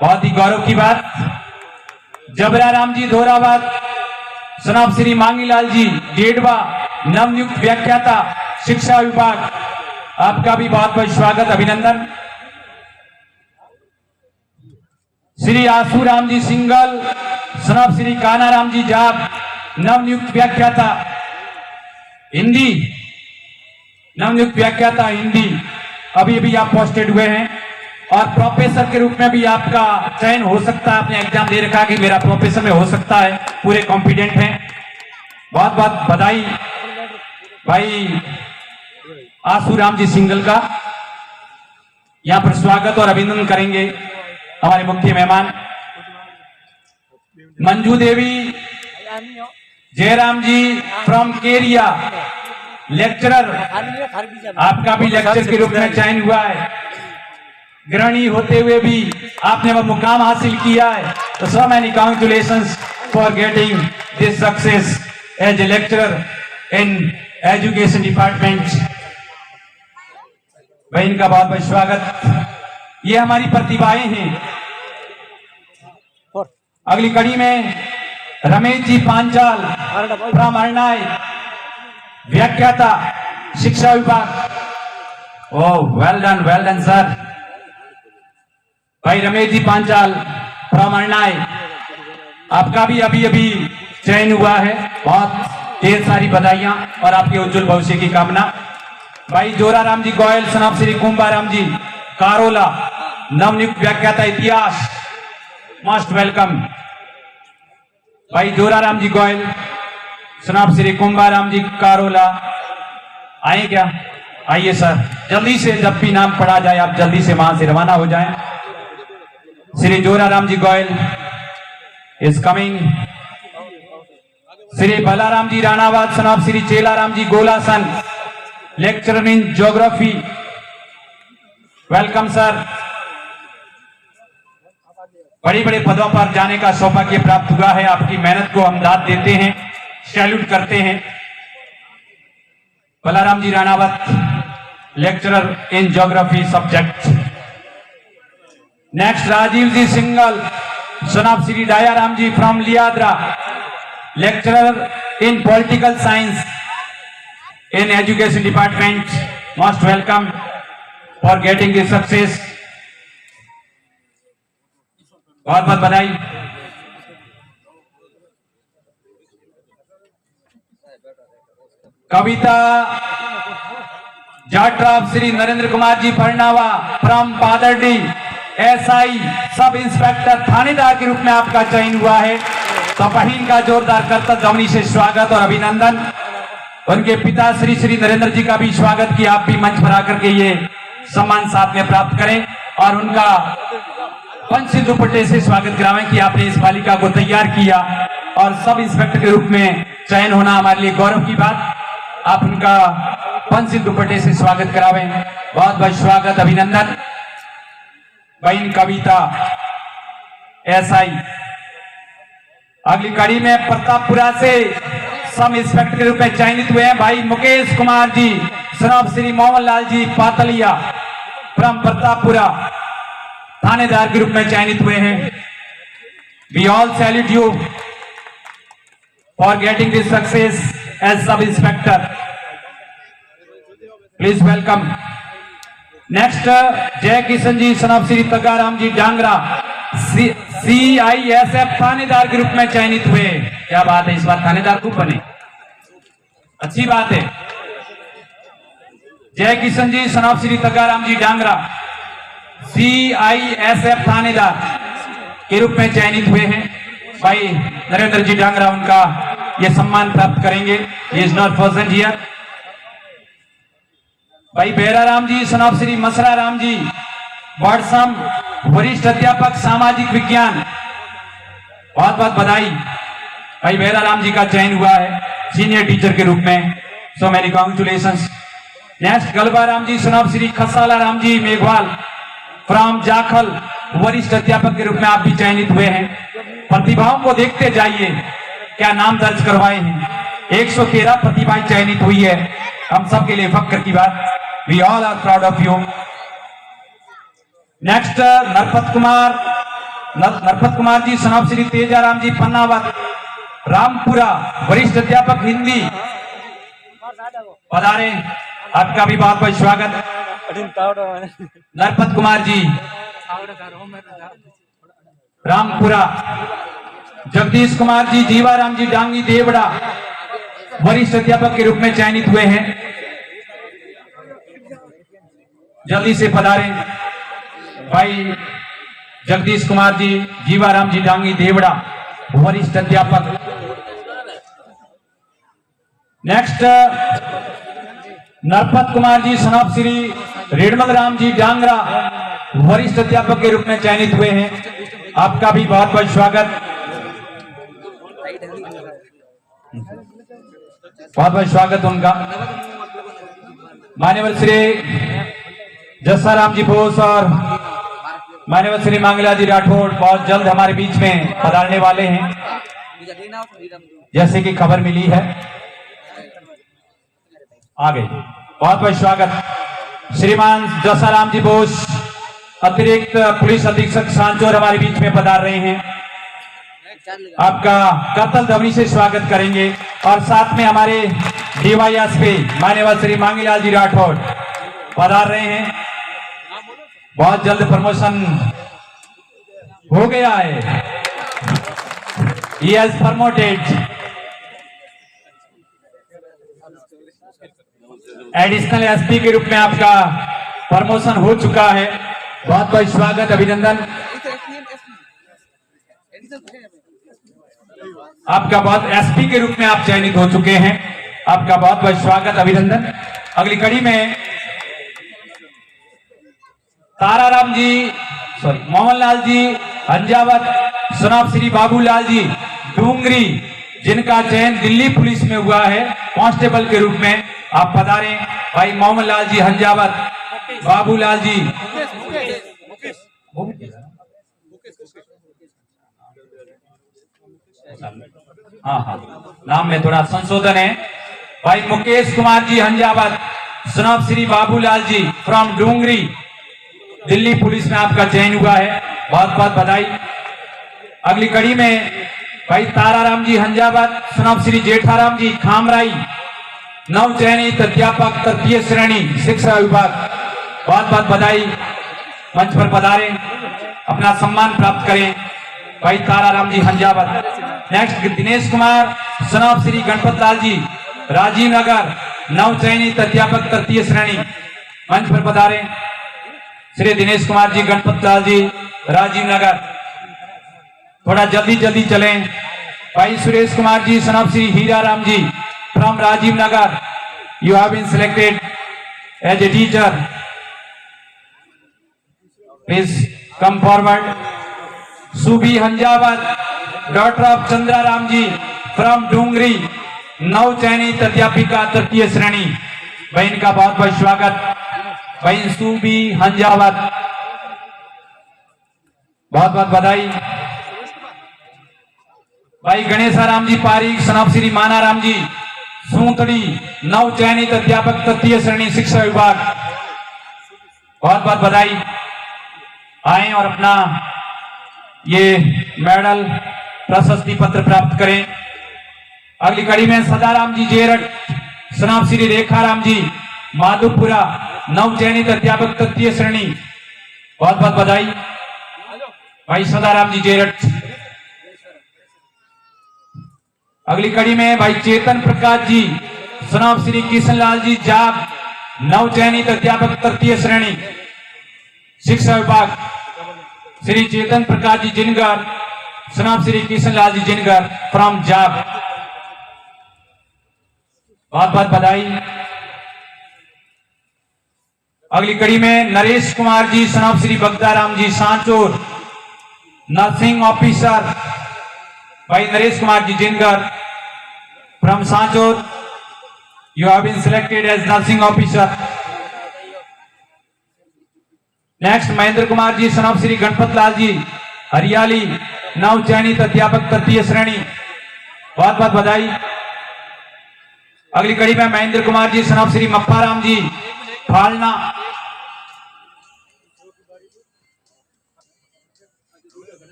बहुत ही गौरव की बात। जबरा राम जी धोराबाद सनाब श्री मांगीलाल जी डेडवा नवनियुक्त व्याख्याता शिक्षा विभाग, आपका भी बहुत बहुत स्वागत अभिनंदन। श्री आसूराम जी सिंगल सनाब श्री कानाराम जी जाप नवनियुक्त व्याख्याता हिंदी, नवनियुक्त व्याख्याता हिंदी, अभी अभी आप पोस्टेड हुए हैं और प्रोफेसर के रूप में भी आपका चयन हो सकता है। आपने एग्जाम दे रखा कि मेरा प्रोफेसर में हो सकता है, पूरे कॉन्फिडेंट हैं, बहुत बहुत बधाई भाई आसूराम जी सिंगल का। यहां पर स्वागत और अभिनंदन करेंगे हमारे मुख्य मेहमान मंजू देवी जयराम जी फ्रॉम केरिया, लेक्चरर, आपका भी लेक्चर के रूप में चयन हुआ है। गृहिणी होते हुए भी आपने वह मुकाम हासिल किया है, तो so many congratulations for getting this success as a lecturer in education department. भाई इनका बहुत बहुत स्वागत। ये हमारी प्रतिभाएं हैं। अगली कड़ी में रमेश जी पांचाल फ्रॉम अरनाई, व्याख्याता शिक्षा विभाग। ओह वेल डन सर। भाई रमेश जी पांचाल फ्रॉम अरनाई, आपका भी अभी अभी चयन हुआ है, बहुत ढेर सारी बधाइयां और आपके उज्जवल भविष्य की कामना। भाई जोराराम जी गोयल सनाब श्री कुंभाराम जी कारोला नवनियुक्त व्याख्याता इतिहास, मोस्ट वेलकम। भाई जोराराम जी गोयल सनाब श्री कुंभाराम जी कारोला, आए क्या? आइए सर, जल्दी से जब भी नाम पढ़ा जाए आप जल्दी से वहां से रवाना हो जाएं। Shri Joraram ji Goyal is coming Shri Balaram ji Ranawat, son of Shri Chelaram ji Golasan, lecturer in geography. Welcome sir. बड़े बड़े पदों पर जाने का सौभाग्य प्राप्त हुआ है, आपकी मेहनत को हम दाद देते हैं, सैल्यूट करते हैं। Balaram ji Ranawat, lecturer in geography subject. Next Rajiv ji Singal, son of Shri Dayaram ji from Liyadra, lecturer in political science in education department. Most welcome for getting this success. बहुत बहुत बधाई। Kavita Jatrao Shri Narendra Kumar ji Farnawa from Padardi, SI sub inspector थानेदार के रूप में आपका चयन हुआ है, तो बहिन का जोरदार करतब ध्वनि से स्वागत और अभिनंदन। उनके पिता श्री श्री नरेंद्र जी का भी स्वागत कि आप भी मंच पर आकर के ये सम्मान साथ में प्राप्त करें और उनका पंच दुपट्टे से स्वागत करावें कि आपने इस बालिका को तैयार किया और सब इंस्पेक्टर के रूप में चयन होना हमारे लिए गौरव की बात। आप उनका पंच दुपट्टे से स्वागत करावें। बहुत बहुत स्वागत, अभिनंदन। बहन कविता एसआई। अगली कड़ी में प्रतापपुरा से सब इंस्पेक्टर के रूप में चयनित हुए हैं भाई Mukesh Kumar ji, son of Shri Mohan Lal ji Patliya from Pratappura, थानेदार के रूप में चयनित हुए हैं। We all salute you for getting this success as sub inspector. Please welcome. Next Jai Kishan ji, son of Shri Tagaram ji Dangra, CISF थानेदार के रूप में चयनित हुए। क्या बात है, इस बार थानेदार खूब बने, अच्छी बात है। Jai Kishan ji, son of Shri Tagaram ji Dangra, CISF थानेदार के रूप में चयनित हुए हैं। भाई नरेंद्र जी डांगरा उनका ये सम्मान प्राप्त करेंगे। ये इज नॉट प्रेजेंट हियर। भाई बेरा राम जी, सन ऑफ श्री मसरा राम जी बड़सम, वरिष्ठ अध्यापक सामाजिक विज्ञान। बहुत बहुत बधाई। भाई बेरा राम जी का चयन हुआ है सीनियर टीचर के रूप में, सो मेरी congratulations. Next Galba Ram ji, son of Shri Khasala Ram ji Meghwal from Jakhal, वरिष्ठ अध्यापक के रूप में आप भी चयनित हुए हैं। प्रतिभाओं को देखते जाइए, क्या नाम दर्ज करवाए हैं। 113 प्रतिभाएं चयनित हुई है, हम सबके लिए फक्र की बात। We all are proud of you. Next Narpat Kumar ji, son of Shri Tejaram ji Pannawat Rampura, वरिष्ठ अध्यापक हिंदी पधारे, आपका भी बहुत बहुत स्वागत। नरपत कुमार जी रामपुरा। जगदीश कुमार जी जीवाराम जी डांगी देवड़ा, वरिष्ठ अध्यापक के रूप में चयनित हुए हैं, जल्दी से पधारें। भाई जगदीश कुमार जी जीवाराम जी डांगी देवड़ा, वरिष्ठ अध्यापक। Next Narpat Kumar ji, son of Shri Redmal Ram ji Dangra, वरिष्ठ अध्यापक के रूप में चयनित हुए हैं, आपका भी बहुत बहुत स्वागत। बहुत बहुत स्वागत उनका। मान्यवर श्री जसाराम जी बोस और मान्यवर श्री मांगला जी राठौड़ बहुत जल्द हमारे बीच में पधारने वाले हैं, जैसे कि खबर मिली है। आ गई, बहुत बहुत स्वागत। श्रीमान जसाराम जी बोस अतिरिक्त पुलिस अधीक्षक सांचौर हमारे बीच में पधार रहे हैं, आपका करतल ध्वनि से स्वागत करेंगे। और साथ में हमारे डीवाईएसपी मान्यवर श्री मांगीलाल जी राठौड़ पधार रहे हैं। बहुत जल्द प्रमोशन हो गया है, he has promoted, additional SP के रूप में आपका प्रमोशन हो चुका है। बहुत बहुत स्वागत, अभिनंदन। आपका बहुत एसपी के रूप में आप चयनित हो चुके हैं, आपका बहुत बहुत स्वागत, अभिनंदन। अगली कड़ी में ताराराम जी, मोहनलाल जी अंजावत, सन ऑफ श्री बाबूलाल जी डूंगरी, जिनका चयन दिल्ली पुलिस में हुआ है कांस्टेबल के रूप में, आप पधारें। भाई मोहम्मद लाल जी हंजावत, बाबूलाल जी, हाँ, नाम में थोड़ा संशोधन है। भाई मुकेश कुमार जी हंजावत, सनॉफ श्री बाबूलाल जी फ्रॉम डूंगरी, दिल्ली पुलिस में आपका चयन हुआ है, बहुत बहुत बधाई। अगली कड़ी में भाई ताराराम जी हंजावत, सनॉफ श्री जेठाराम जी खामराई, नव चयनित अध्यापक तृतीय श्रेणी शिक्षा विभाग, बहुत बहुत बधाई। मंच पर पधारें, अपना सम्मान प्राप्त करें भाई ताराराम जी हंजावत। नेक्स्ट दिनेश कुमार, सनॉफ श्री गणपत लाल जी, राजीव नगर, नव चयनित अध्यापक तृतीय श्रेणी, मंच पर पधारें श्री दिनेश कुमार जी, गणपत लाल जी, राजीव नगर। थोड़ा जल्दी जल्दी चलें। भाई Suresh Kumar ji, son of Shri Hira Ram ji from Rajiv Nagar, you have been selected as a teacher, please come forward. Subi Hanjawat, daughter of Chandra Ram ji from Dungri, नव चयनित अध्यापिका तृतीय श्रेणी, बहन का बहुत बहुत स्वागत। बहन सुबी हंजावत, बहुत बहुत बधाई। भाई गणेशाराम जी पारीक, सनॉफ श्री मानाराम जी सूतड़ी, नव चयनित अध्यापक तृतीय श्रेणी शिक्षा विभाग, बहुत बहुत बधाई। आए और अपना ये मेडल प्रशस्ति पत्र प्राप्त करें। अगली कड़ी में सदाराम जी जेरट, सनॉफ श्री रेखाराम जी माधुपुरा, नव चयनित अध्यापक तृतीय श्रेणी, बहुत बहुत बधाई भाई सदाराम जी जेरट। अगली कड़ी में भाई चेतन प्रकाश जी, सनॉफ श्री किशनलाल जी जाप, नव चयनित अध्यापक तृतीय श्रेणी शिक्षा विभाग, श्री चेतन प्रकाश जी जिनगर, सनॉफ श्री किशनलाल जी जिनगर फ्रॉम जाप, बहुत बहुत बधाई। अगली कड़ी में Naresh Kumar ji, son of Shri Bagdaram ji Sanchore, nursing officer, भाई Naresh Kumar ji Jingar from Sanchore, you have been selected as nursing officer. Next Mahendra Kumar ji, son of Shri Ganpat Lal ji Hariyali, नव चयनित अध्यापक तृतीय श्रेणी, बहुत बहुत बधाई। अगली कड़ी में महेंद्र कुमार जी, सनॉफ श्री मप्पाराम जी फालना,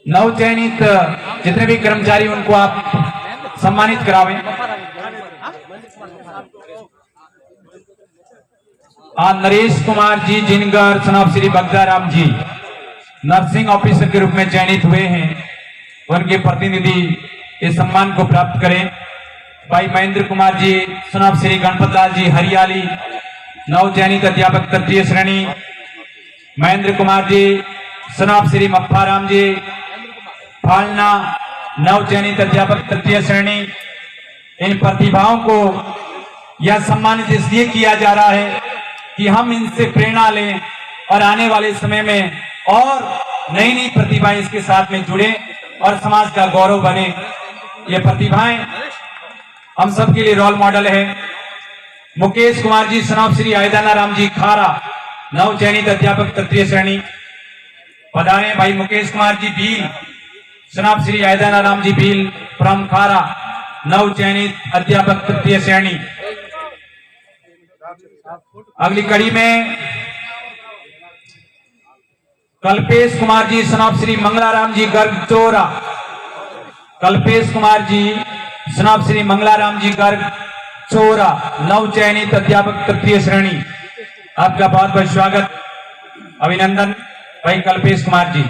नव चयनित जितने भी कर्मचारी उनको आप सम्मानित करावें। नरेश कुमार जी जिनगर, सनॉफ श्री बगदाराम जी नर्सिंग ऑफिसर के रूप में चयनित हुए हैं, उनके प्रतिनिधि इस सम्मान को प्राप्त करें। भाई महेंद्र कुमार जी, सनॉफ श्री गणपत लाल जी हरियाली, नव चयनित अध्यापक तृतीय श्रेणी, महेंद्र कुमार जी, सनॉफ श्री मप्पाराम जी फालना, नव चयनित अध्यापक तृतीय श्रेणी। इन प्रतिभाओं को यह सम्मानित इसलिए किया जा रहा है कि हम इनसे प्रेरणा लें और आने वाले समय में और नई नई प्रतिभाएं इसके साथ में जुड़े और समाज का गौरव बने। ये प्रतिभाएं हम सब के लिए रोल मॉडल है। मुकेश कुमार जी, सनॉफ श्री आयदाना राम जी खारा, नव चयनित अध्यापक तृतीय श्रेणी, पधारे भाई मुकेश कुमार जी भील, सनॉफ श्री आयदाना राम जी भील फ्रॉम खारा, नव चयनित अध्यापक तृतीय श्रेणी। अगली कड़ी में कल्पेश कुमार जी, सनॉफ श्री मंगलाराम जी गर्ग चोरा, कल्पेश कुमार जी, सनॉफ श्री मंगलाराम जी गर्ग चोरा, नव चयनित अध्यापक तृतीय श्रेणी, आपका बहुत बहुत स्वागत, अभिनंदन भाई कल्पेश कुमार जी।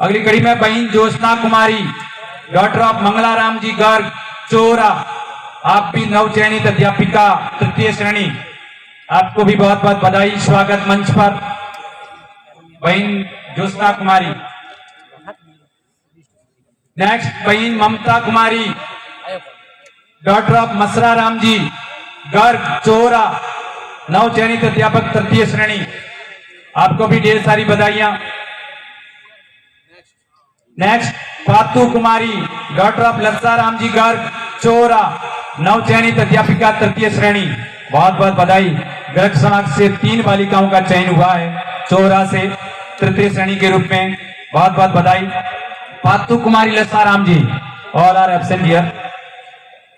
अगली कड़ी में बहन ज्योत्सना कुमारी, डॉक्टर ऑफ मंगलाराम जी गर्ग चोरा, आप भी नव चयनित अध्यापिका तृतीय श्रेणी, आपको भी बहुत बहुत बधाई, स्वागत मंच पर बहन ज्योत्सना कुमारी। नेक्स्ट बहन ममता कुमारी, डॉक्टर ऑफ मसरा राम जी गर्ग चोरा, नव चयनित अध्यापक तृतीय श्रेणी, आपको भी ढेर सारी बधाइयां। नेक्स्ट पातू कुमारी डॉक्टर ऑफ लस्साराम जी गर्ग चोरा, नवचयनित अध्यापिका तृतीय श्रेणी। बहुत बहुत बधाई। गर्ग समाज से 3 बालिकाओं का चयन हुआ है चोरा से तृतीय श्रेणी के रूप में। बहुत बहुत बधाई। Patu Kumari Lassaram ji all are absent here.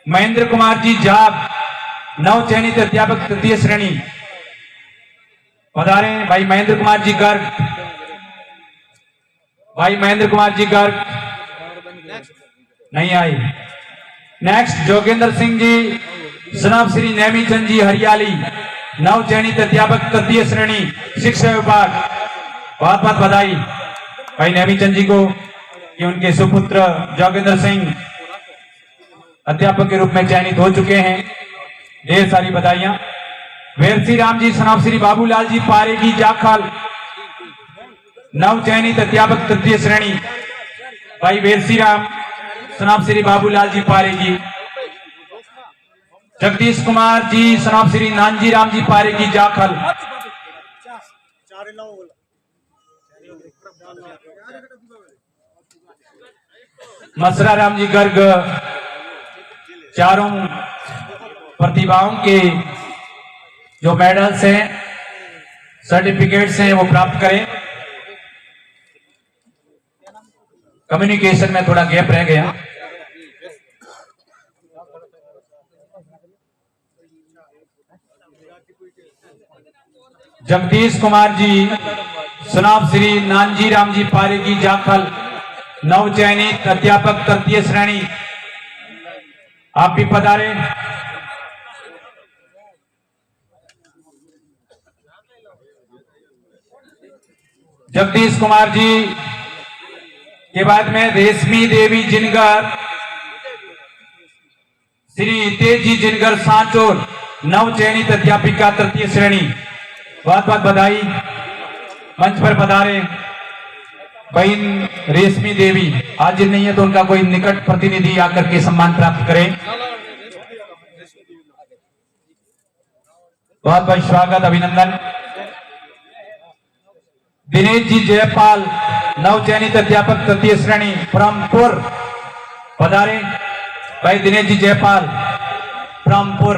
Mahendra Kumar ji Jag, नवचयनित अध्यापक तृतीय श्रेणी, पधारे भाई महेंद्र कुमार जी गर्ग। भाई महेंद्र कुमार जी गर्ग नहीं आई। नेक्स्ट जोगेंद्र सिंह जी, सनाब श्री नेमी चंद जी हरियाली, नवचयनित अध्यापक तृतीय श्रेणी शिक्षा विभाग। बहुत बहुत बधाई भाई नेमी चंद जी को कि उनके सुपुत्र जोगेंद्र सिंह अध्यापक के रूप में चयनित हो चुके हैं। ढेर सारी बधाइयां। वेरसी राम जी, सनाब श्री बाबूलाल जी पारे की जाखल, नवचयनित अध्यापक तृतीय श्रेणी। भाई वेरसी राम, सनाब श्री बाबूलाल जी पारे की। जगदीश कुमार जी, सनाब श्री नानजी राम जी पारे की जाखल। मसरा राम जी गर्ग चारों प्रतिभाओं के जो मेडल्स हैं, सर्टिफिकेट्स हैं वो प्राप्त करें। कम्युनिकेशन में थोड़ा गैप रह गया। जगदीश कुमार जी, सुनाब श्री नानजी राम जी पारे की जाखल, नवचयनित अध्यापक तृतीय श्रेणी। आप भी पधारे। जगदीश कुमार जी के बाद में रेशमी देवी जिनगर, श्री तेजी जिनगर सांचोर, नवचयनित अध्यापिका तृतीय श्रेणी। बहुत बहुत बधाई। मंच पर पधारे बहन रेशमी देवी, हाजिर नहीं है तो उनका कोई निकट प्रतिनिधि आकर के सम्मान प्राप्त करे। बहुत बहुत स्वागत, अभिनंदन। दिनेश जी जयपाल, नवचयनित अध्यापक तृतीय श्रेणी ब्रह्मपुर, पधारे भाई दिनेश जी जयपाल ब्रह्मपुर।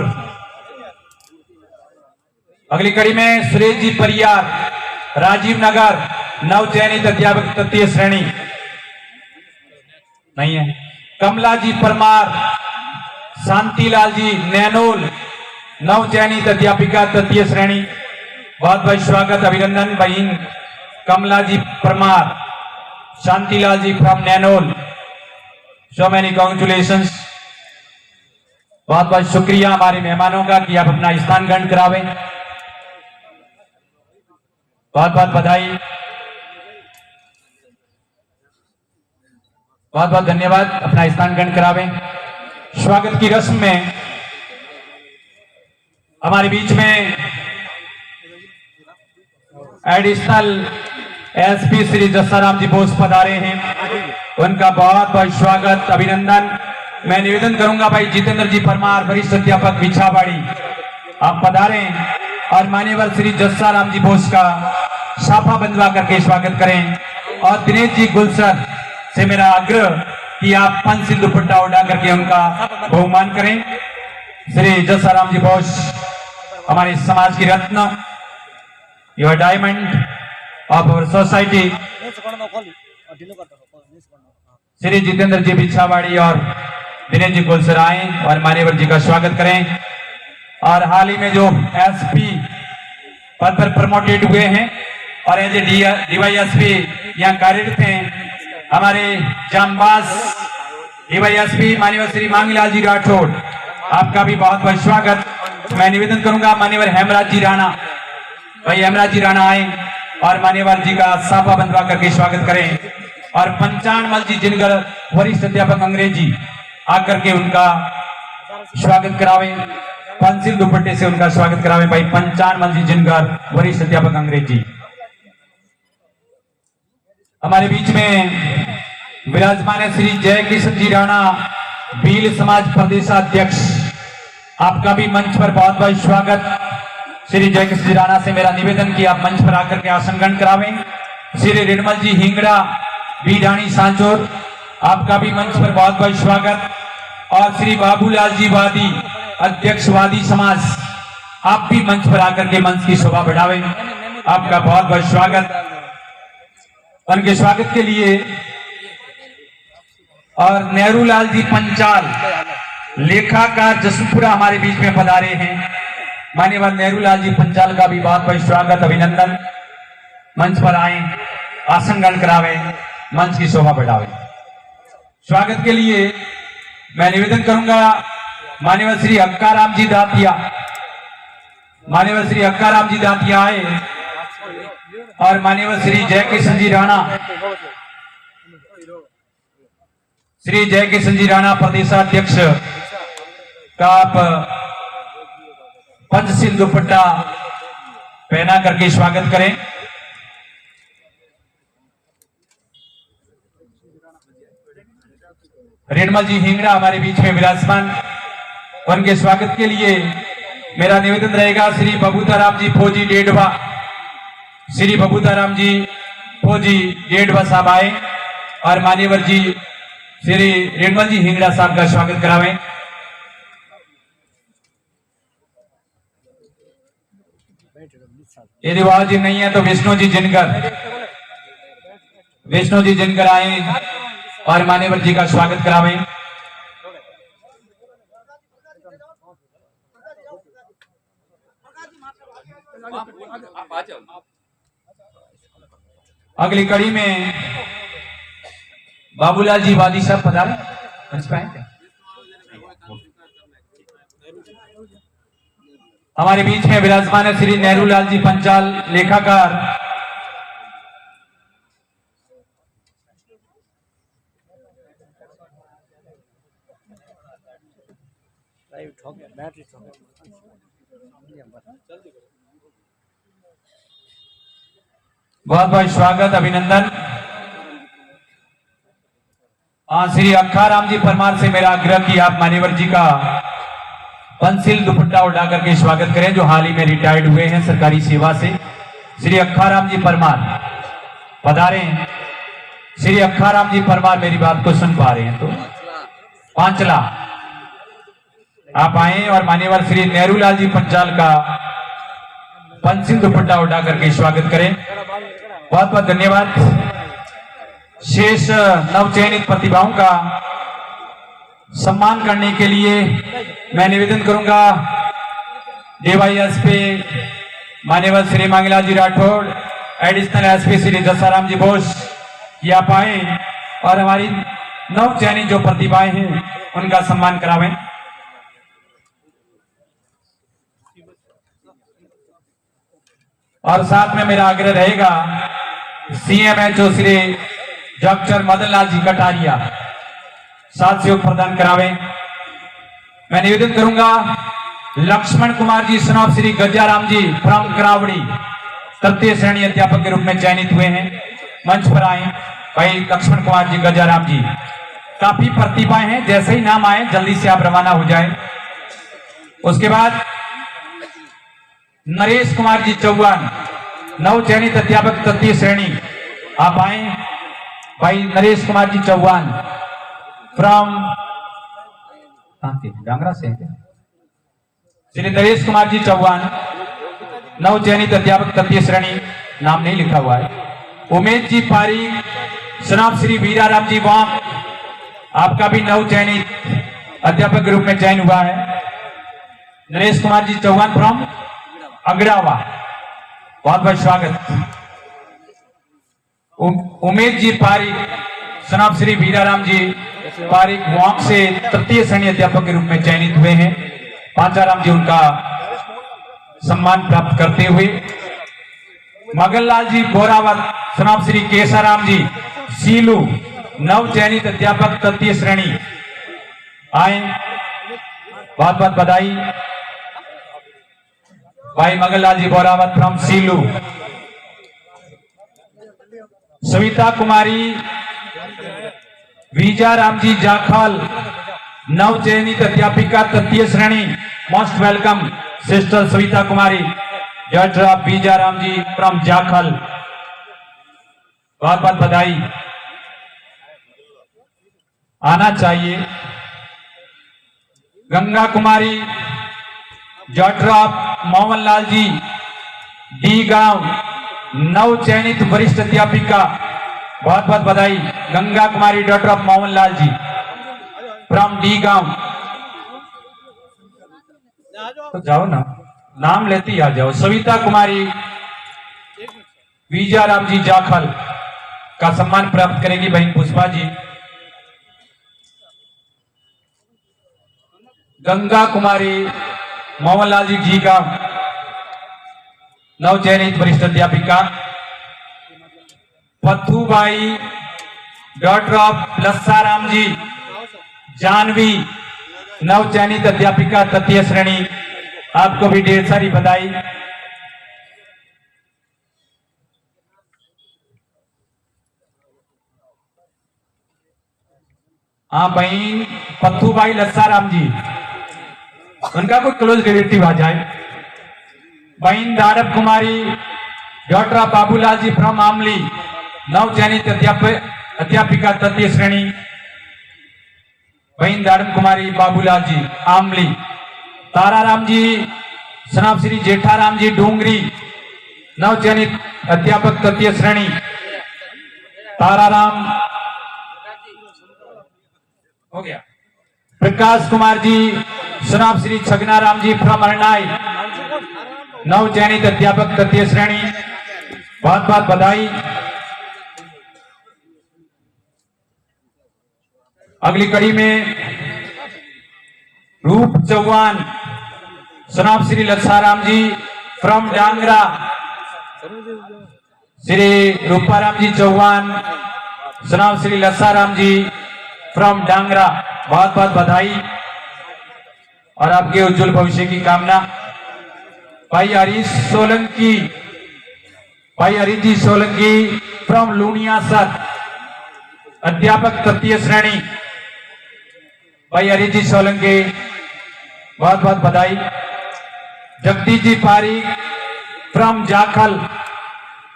अगली कड़ी में सुरेश जी परियार, राजीव नगर, नवचयनित अध्यापक तृतीय श्रेणी नहीं है। कमला जी परमार, शांतिलाल जी नैनोल, नवचयनित अध्यापिका तृतीय श्रेणी। बहुत बहुत स्वागत, अभिनंदन बहन Kamla ji Parmar, Shantilal ji from Nainol. So many congratulations. बहुत बहुत शुक्रिया हमारे मेहमानों का कि आप अपना स्थान ग्रहण करावें। बहुत बहुत बधाई, बहुत बहुत धन्यवाद। अपना स्थान ग्रहण करावें। स्वागत की रस्म में हमारे बीच में एडिशनल एसपी श्री जस्साराम जी बोस पधारे हैं, उनका बहुत बहुत स्वागत, अभिनंदन। मैं निवेदन करूंगा भाई जितेंद्र जी परमार, वरिष्ठ अध्यापक बिछाबाड़ी, आप पधारें और मान्यवर श्री जस्साराम जी बोस का साफा बंधवा करके स्वागत करें। और दिनेश जी गुलसर से मेरा आग्रह कि आप पंचशील दुपट्टा उड़ा करके उनका बहुमान करें। श्री जस्साराम जी बोस हमारे समाज की रत्न, your diamond of our society. Shri Jitendra ji Bichhawadi और दिनेश जी गुलसर आए और मान्यवर जी का स्वागत करें। और हाल ही में जो एसपी पद पर प्रमोटेड हुए हैं और एज ए डीवाईएसपी यहाँ कार्यरत हैं, हमारे जामबाज डीवाईएसपी मान्यवर श्री मांगीलाल जी राठौड़, आपका भी बहुत बहुत स्वागत। मैं निवेदन करूंगा मान्यवर हेमराज जी राणा, भाई हेमराज जी राणा आए और मान्यवर जी का साफा बंधवा करके स्वागत करें। और पंचानमल जी जिनगर, वरिष्ठ अध्यापक अंग्रेजी, आकर के उनका स्वागत करावे, पंचशील दुपट्टे से उनका स्वागत करावे भाई पंचानमल जी जिनगर, वरिष्ठ अध्यापक अंग्रेजी। हमारे बीच में विराजमान है श्री जय किशन जी राणा, भील समाज प्रदेशाध्यक्ष, आपका भी मंच पर बहुत बहुत स्वागत। श्री जय किशन जी राणा से मेरा निवेदन कि आप मंच पर आकर के आसन ग्रहण करावें। श्री रिडमल जी हिंगड़ा, बीडाणी सांचोर, आपका भी मंच पर बहुत बहुत स्वागत। और श्री बाबूलाल जी वादी, अध्यक्ष वादी समाज, आप भी मंच पर आकर के मंच की शोभा बढ़ावे, आपका बहुत बहुत स्वागत। उनके स्वागत के लिए और नेहरू लाल जी पंचाल, लेखाकार जसपुरा हमारे बीच में पधारे हैं। मान्यवर नेहरू लाल जी पंचाल का भी बहुत बहुत स्वागत, अभिनंदन। मंच पर आए, आसन ग्रहण करावे, मंच की शोभा बढ़ावे। स्वागत के लिए मैं निवेदन करूंगा मान्यवर श्री अक्काराम जी दातिया, मान्यवर श्री अक्काराम जी दातिया आए और मान्यवर श्री जय किशन जी राणा, श्री जय किशन जी राणा प्रदेशाध्यक्ष का आप पंचशील दुपट्टा पहना करके स्वागत करें। रेणमल जी हिंगड़ा हमारे बीच में विराजमान, उनके स्वागत के लिए मेरा निवेदन रहेगा श्री बबूताराम जी फौजी डेढ़वा, श्री बबूताराम जी फौजी डेढ़वा साहब आए और मान्यवर जी श्री रेणमल जी हिंगड़ा साहब का स्वागत करावें। यदि वह जी नहीं है तो विष्णु जी जिनकर, विष्णु जी जिनकर आए और मान्यवर जी का स्वागत करावें। अगली कड़ी में बाबूलाल जी वादी साहब पधारे, मंच पे आए। हमारे बीच में विराजमान है श्री नेहरू लाल जी पंचाल, लेखाकार। बहुत बहुत स्वागत, अभिनंदन। श्री अक्खाराम जी परमार से मेरा आग्रह कि आप मान्यवर जी का पंचशील दुपट्टा उठा करके स्वागत करें, जो हाल ही में रिटायर्ड हुए हैं सरकारी सेवा से। श्री अक्खाराम जी परमार पधारे। श्री अक्खाराम जी परमार मेरी बात को सुन पा रहे हैं तो पांचला आप आए और मान्यवर श्री नेहरू लाल जी पंचाल का पंचशील दुपट्टा उठा करके स्वागत करें। बहुत बहुत धन्यवाद। शेष नवचयनित प्रतिभाओं का सम्मान करने के लिए मैं निवेदन करूंगा डीवाईएसपी मान्यवर श्री मांगीलाल जी राठौड़, एडिशनल एसपी श्री जसाराम जी बोस, ये आप आए और हमारी नवचयनित जो प्रतिभाएं हैं उनका सम्मान करावें। और साथ में मेरा आग्रह रहेगा सीएमएचओ श्री डॉक्टर मदन लाल जी कटारिया साथ सहयोग प्रदान करावे। मैं निवेदन करूंगा Laxman Kumar ji son of Shri Gajaram ji from करावड़ी, तृतीय श्रेणी अध्यापक के रूप में चयनित हुए हैं, मंच पर आए। भाई लक्ष्मण कुमार जी गजाराम जी, काफी प्रतिभाएं हैं, जैसे ही नाम आए जल्दी से आप रवाना हो जाए। उसके बाद नरेश कुमार जी चौहान, नवचयनित अध्यापक तृतीय श्रेणी, आप आए। भाई नरेश कुमार जी चौहान फ्रॉम डांगरा से, श्री नरेश कुमार जी चौहान नवचयनित अध्यापक तृतीय श्रेणी, नाम नहीं लिखा हुआ है। उमेश जी पारी सनाब श्री वीराराम जी वाम, आपका भी नवचयनित अध्यापक के रूप में चयन हुआ है। नरेश कुमार जी चौहान फ्रॉम अगड़ावा, बहुत बहुत स्वागत। उमेश जी पारिक सनाब श्री वीराराम जी पारिक वाम से तृतीय श्रेणी अध्यापक के रूप में चयनित हुए हैं। पांचाराम जी उनका सम्मान प्राप्त करते हुए मगनलाल जी बोरावत सनाब श्री केसाराम जी सीलू, नवचयनित अध्यापक तृतीय श्रेणी, आए। बहुत बहुत बधाई। भाई मगनलाल जी बोरावत फ्रॉम सीलू। सविता कुमारी विजयराम जी जाखल, नवचयनित अध्यापिका तृतीय श्रेणी, most welcome sister Savita Kumari, daughter Vijayram ji from Jakhal, बहुत बहुत बधाई। आना चाहिए। गंगा कुमारी डॉक्टर ऑफ मोहन लाल जी, डी गांव, नव चयनित वरिष्ठ अध्यापिका, बहुत बहुत बधाई। Ganga Kumari daughter of Mohan Lal ji from डी गांव। तो जाओ ना, नाम लेती आ जाओ। सविता कुमारी विजयराम जी जाखल का सम्मान प्राप्त करेगी बहन पुष्पा जी। गंगा कुमारी मोहनलाल जी जी का नव चयनित वरिष्ठ अध्यापिका। पथुबाई डॉक्टर ऑफ लस्साराम जी, जानवी, नव चयनित अध्यापिका तृतीय श्रेणी, आपको भी ढेर सारी बधाई। हाँ बहन पथुबाई लस्साराम जी, उनका कोई क्लोज रिलेटिव आ जाए। बहन Darab Kumari daughter of Babulal ji from Amli, नव चयनित अध्यापिका तृतीय श्रेणी। बहन दाड़ब कुमारी बाबूलाल जी आमली। ताराराम जी सनाब श्री जेठाराम जी डूंगरी, नव चयनित अध्यापक तृतीय श्रेणी। ताराराम हो गया। Prakash Kumar ji son of Shri Chhaganaram ji from अरनाई, नव चयनित अध्यापक तृतीय श्रेणी, बहुत बहुत बधाई। अगली कड़ी में Roop Chauhan son of Shri Lassaram ji from Dangra, Shri Ruparam ji Chauhan son of Shri Lassaram ji from Dangra, बहुत बहुत बधाई और आपके उज्जवल भविष्य की कामना। भाई हरीश सोलंकी, भाई हरीश जी सोलंकी फ्रॉम लूनियासर, अध्यापक तृतीय श्रेणी। भाई हरीश जी सोलंकी, बहुत बहुत बधाई। जगदीश जी पारीक फ्रॉम जाखल,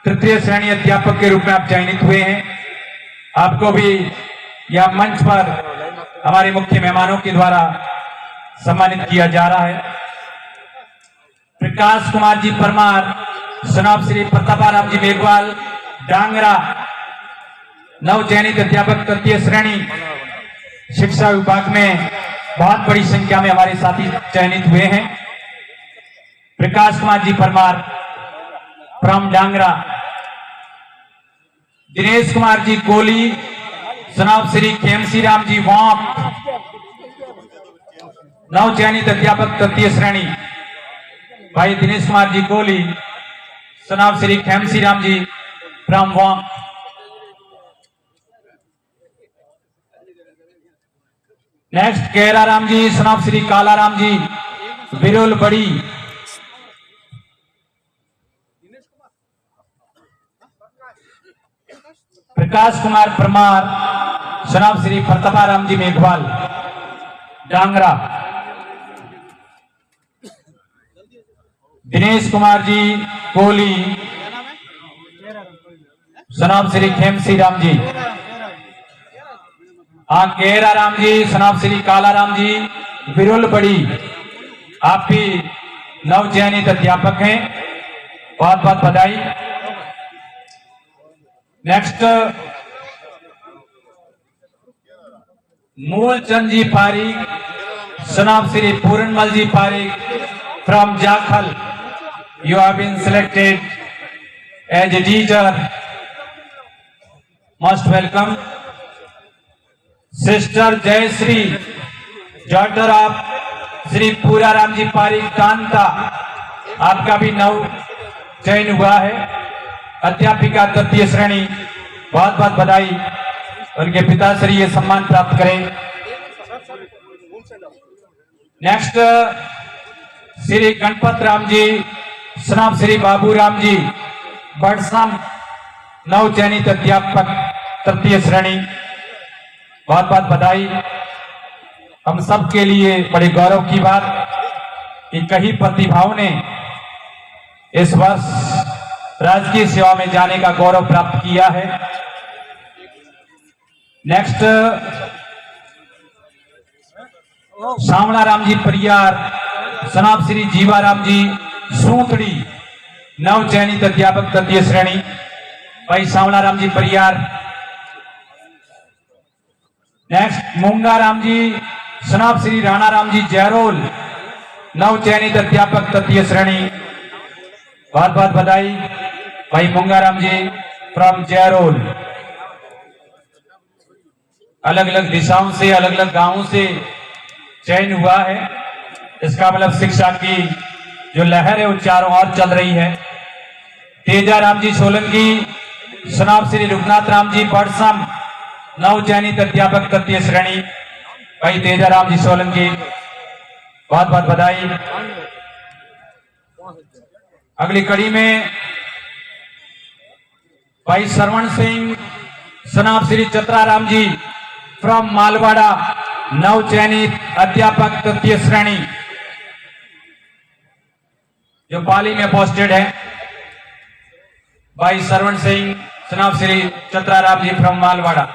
तृतीय श्रेणी अध्यापक के रूप में आप चयनित हुए हैं। आपको भी यह मंच पर हमारे मुख्य मेहमानों के द्वारा सम्मानित किया जा रहा है। प्रकाश कुमार जी परमार सनाब श्री प्रतापाराम जी मेघवाल डांगरा, नव चयनित अध्यापक तृतीय श्रेणी। शिक्षा विभाग में बहुत बड़ी संख्या में हमारे साथी चयनित हुए हैं। प्रकाश कुमार जी परमार फ्रॉम डांगरा। दिनेश कुमार जी कोहली सनाब श्री खेमसी राम जी वाप, नव चयनित अध्यापक तृतीय श्रेणी। भाई दिनेश कुमार जी कोहली सनाब श्री खेमसी राम जी फ्रॉम वाप। नेक्स्ट केरा राम जी सनाब श्री कालाराम जी बिरोल बड़ी। प्रकाश कुमार परमार सनाब श्री प्रतापाराम जी मेघवाल डांगरा। दिनेश कुमार जी कोहली सनाब श्री खेमसी राम जी। हाँ केरा राम जी सनाब श्री कालाराम जी बिरुल बड़ी, आप भी नव चयनित अध्यापक हैं, बहुत बहुत बधाई। Next Mulchand ji Pareek son of Shri Puranmal ji Pareek from Jakhal, you have been selected as a teacher, most welcome। Sister Jayashree daughter of Shri Puraram ji Pareek Kanta, आपका भी नव चयन हुआ है, अध्यापिका तृतीय श्रेणी, बहुत बहुत बधाई। उनके पिताश्री ये सम्मान प्राप्त करें। नेक्स्ट श्री गणपत राम जी सनाब श्री बाबू राम जी बड़सम, नव चयनित अध्यापक तृतीय श्रेणी, बहुत बहुत बधाई। हम सब के लिए बड़े गौरव की बात कि कई प्रतिभाओं ने इस वर्ष राजकीय सेवा में जाने का गौरव प्राप्त किया है। नेक्स्ट श्यामला राम जी परियार, सनाब श्री जीवाराम जी सूतड़ी, नव चयनित अध्यापक तृतीय श्रेणी भाई श्यामला राम जी परियार। नेक्स्ट मूंगा राम जी, सनाब श्री राणा राम जी जयरोल, नव चयनित अध्यापक तृतीय श्रेणी। बहुत बहुत बधाई भाई मूंगा राम जी फ्रॉम जयरोल। अलग अलग दिशाओं से, अलग अलग गांवों से चयन हुआ है। इसका मतलब शिक्षा की जो लहर है वो चारों ओर चल रही है। तेजा राम जी सोलंकी, सनाब श्री रघुनाथ राम जी बड़सम, नव चयनित अध्यापक तृतीय श्रेणी भाई तेजा राम जी सोलंकी, बहुत बहुत बधाई। अगली कड़ी में भाई श्रवण सिंह, सनाब श्री चतरा राम जी फ्रॉम मालवाड़ा, नव चयनित अध्यापक तृतीय श्रेणी जो पाली में पोस्टेड है। भाई श्रवण सिंह, सनाब श्री चतरा राम जी फ्रॉम मालवाड़ा।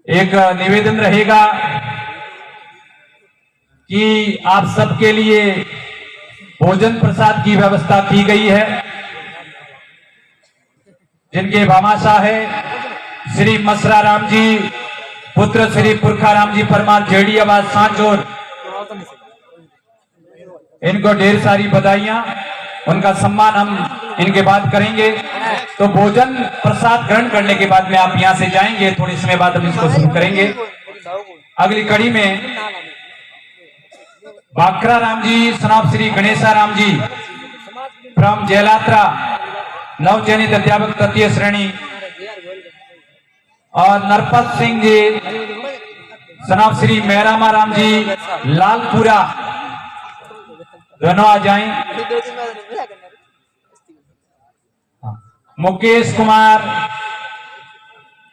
एक निवेदन रहेगा कि आप सबके लिए भोजन प्रसाद की व्यवस्था की गई है, जिनके भामाशाह है श्री मसरा राम जी, पुत्र श्री पुरखा राम जी परमार, जेडी आवाज सांचोर। इनको ढेर सारी बधाइयां, उनका सम्मान हम इनके बाद करेंगे। तो भोजन प्रसाद ग्रहण करने के बाद में आप यहां से जाएंगे, थोड़ी समय बाद हम इसको शुरू करेंगे। अगली कड़ी में बाकरा राम जी, सनाब श्री गणेशा राम जी फ्रॉम जयलात्रा, नव चयनित अध्यापक तृतीय श्रेणी। और नरपत सिंह जी, सनाब श्री मेहरामा राम जी लालपुरा, दोनों आ जाएं। मुकेश कुमार,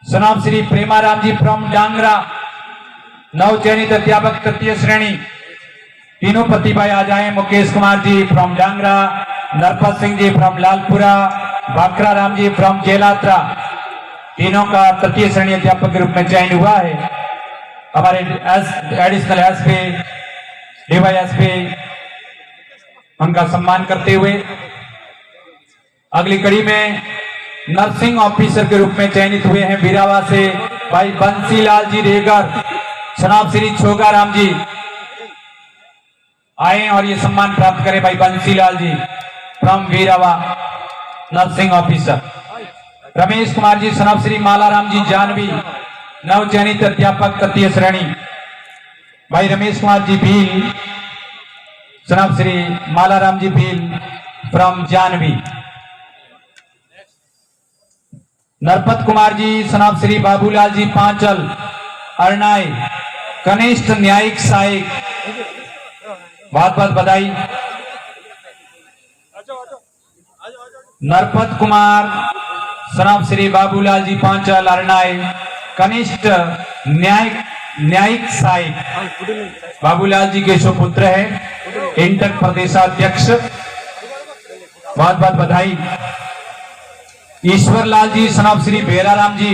सनाब श्री प्रेमा राम जी फ्रॉम डांगरा, नव चयनित अध्यापक तृतीय श्रेणी। तीनों प्रतिभाएं आ जाएं। Mukesh Kumar ji from Dangra, Narpat Singh ji from Lalpura, Bakra Ram ji from Jelatra, तीनों का तृतीय श्रेणी अध्यापक के रूप में चयन हुआ है। हमारे एडिशनल एसपी, डीवाईएसपी उनका सम्मान करते हुए अगली कड़ी में नर्सिंग ऑफिसर के रूप में चयनित हुए हैं बीरावा से भाई बंसीलाल जी रेगर, सनाब श्री छोगा राम जी आए और ये सम्मान प्राप्त करें। भाई Bansilal ji from Birawa, nursing officer. Ramesh Kumar ji, son of Shri Malaram ji Janvi, नव चयनित अध्यापक तृतीय श्रेणी। भाई Ramesh Kumar ji Bhil, son of Shri Malaram ji Bhil from Janvi. Narpat Kumar ji, son of Shri Babulal ji Panchal, Arnai, कनिष्ठ न्यायिक सहायक, बहुत बहुत बधाई। नरपत कुमार, सनाब श्री बाबूलाल जी पांचल, अरनाई, कनिष्ठ न्यायिक सहायक, बाबूलाल जी के सुपुत्र है, इंटक प्रदेशाध्यक्ष, बहुत बहुत बधाई। ईश्वरलाल जी, सनाब श्री बेराराम जी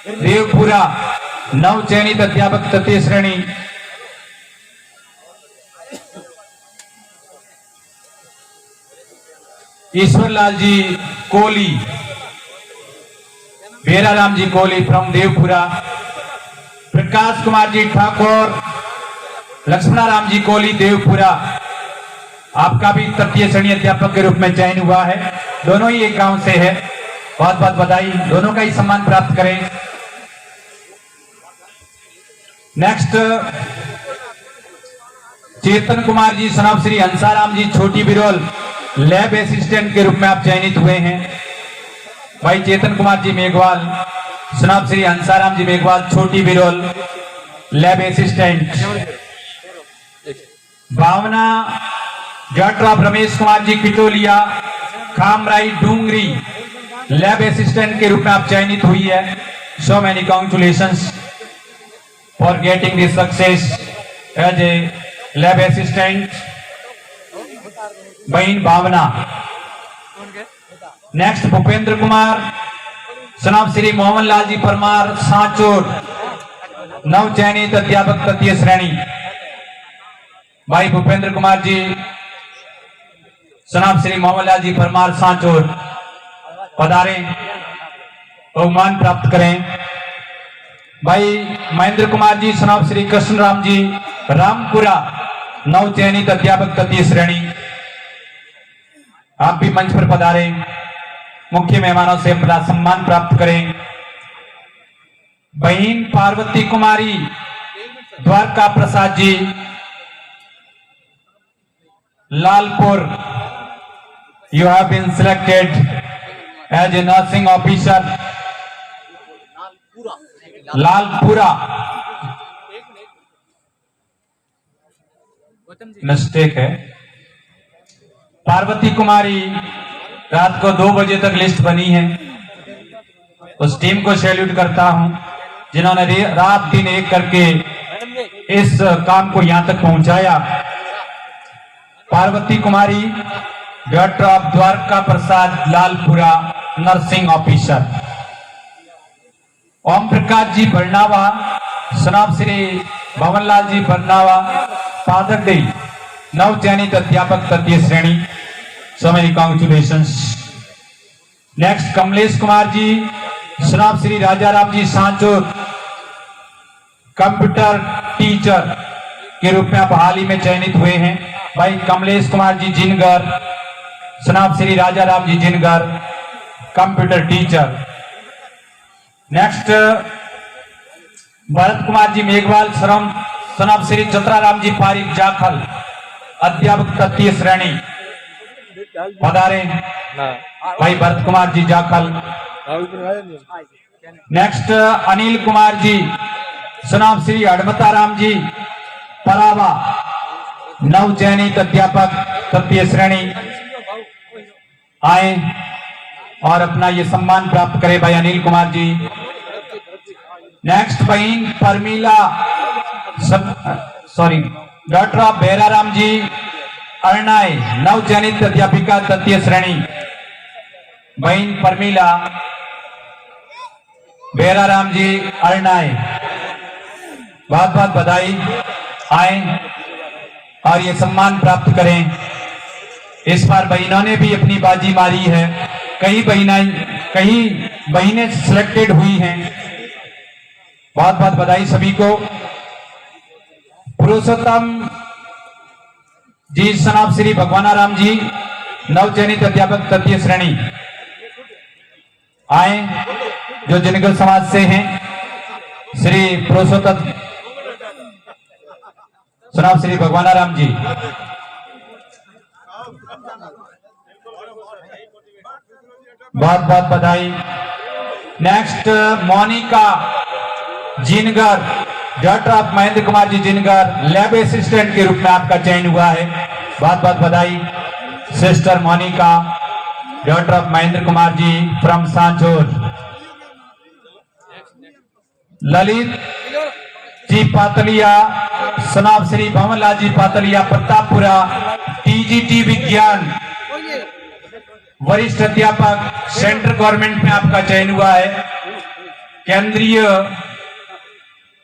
देवपुरा, नव चयनित अध्यापक तृतीय श्रेणी। ईश्वरलाल जी कोहली, बेराराम जी कोहली फ्रॉम देवपुरा। प्रकाश कुमार जी ठाकुर, लक्ष्मणाराम जी कोहली देवपुरा, आपका भी तृतीय श्रेणी अध्यापक के रूप में चयन हुआ है। दोनों ही एक गांव से है, बहुत बहुत बधाई, दोनों का ही सम्मान प्राप्त करें। नेक्स्ट चेतन कुमार जी, सनाब श्री हंसाराम जी छोटी बिरोल, लैब असिस्टेंट के रूप में आप चयनित हुए हैं। भाई चेतन Kumar ji Meghwal, son of Shri Hansaram ji Meghwal Chhoti Birol, lab assistant. Bhavna Jatrao Ramesh Kumar ji Kitoliya, Khamrai Dungri, lab assistant के रूप में आप चयनित हुई है। So many congratulations for getting this success as a lab assistant. बहन भावना। नेक्स्ट भूपेंद्र कुमार, सनाब श्री मोहम्मद लाल जी परमार सांचोर, नव चयनित अध्यापक तृतीय श्रेणी। भाई भूपेंद्र कुमार जी, सनाब श्री मोहम्मद लाल जी परमार सांचोर पधारे, बहुमान प्राप्त करें। भाई महेंद्र कुमार जी, सनाब श्री कृष्ण राम जी रामपुरा, नव चयनित अध्यापक तृतीय श्रेणी। आप भी मंच पर पधारे, मुख्य मेहमानों से अपना सम्मान प्राप्त करें। बहन Parvati Kumari Dwarka Prasad ji Lalpur, you have been selected as a nursing officer Lalpura. Mistake है। पार्वती कुमारी, रात को 2 बजे तक लिस्ट बनी है। उस टीम को सैल्यूट करता हूं जिन्होंने रात दिन एक करके इस काम को यहां तक पहुंचाया। Parvati Kumari, daughter of Dwarka Prasad Lalpura, nursing officer. Om Prakash ji Barnawa, son of Shri Bhawanlal ji Barnawa Padardi, नव चयनित अध्यापक तृतीय श्रेणी। So many congratulations. Next Kamlesh Kumar ji, son of Shri Raja Ram ji Sanchore, computer teacher के रूप में आप हाल ही में चयनित हुए हैं। भाई Kamlesh Kumar ji Jingar, son of Shri Raja Ram ji Jingar, computer teacher. Next Bharat Kumar ji Meghwal, son of Shri Chatraram ji Parik Jakhal, अध्यापक तृतीय श्रेणी पधारे। भाई भरत कुमार जी जाखल। नेक्स्ट अनिल कुमार जी, सनाब श्री हडमता राम जी परावा, नव चयनित अध्यापक तृतीय श्रेणी। आए और अपना ये सम्मान प्राप्त करे भाई अनिल कुमार जी। नेक्स्ट बहन परमीला, डॉक्टर ऑफ बेराराम जी अरनाय, नव चयनित अध्यापिका तृतीय श्रेणी। बहन परमीला बेराराम जी अरनाय, बहुत बहुत बधाई। आए और ये सम्मान प्राप्त करें। इस बार बहनों ने भी अपनी बाजी मारी है, कई बहनें सिलेक्टेड हुई हैं। बहुत बहुत बधाई सभी को। पुरुषोत्तम जी, सनाब श्री भगवानाराम जी, नव चयनित अध्यापक तृतीय श्रेणी। आए जो जिनगल समाज से हैं, श्री पुरुषोत्तम सनाब श्री भगवानाराम जी। बहुत बहुत बधाई। Next Monika Jingar, daughter of Mahendra Kumar ji Jingar, lab assistant के रूप में आपका चयन हुआ है। बहुत बहुत बधाई sister Monika, daughter of Mahendra Kumar ji from Sanchore. Lalit ji Patliya, son of Shri Bhawanlal ji Patliya Pratappura, TGT विज्ञान, वरिष्ठ अध्यापक, सेंट्रल गवर्नमेंट में आपका चयन हुआ है। केंद्रीय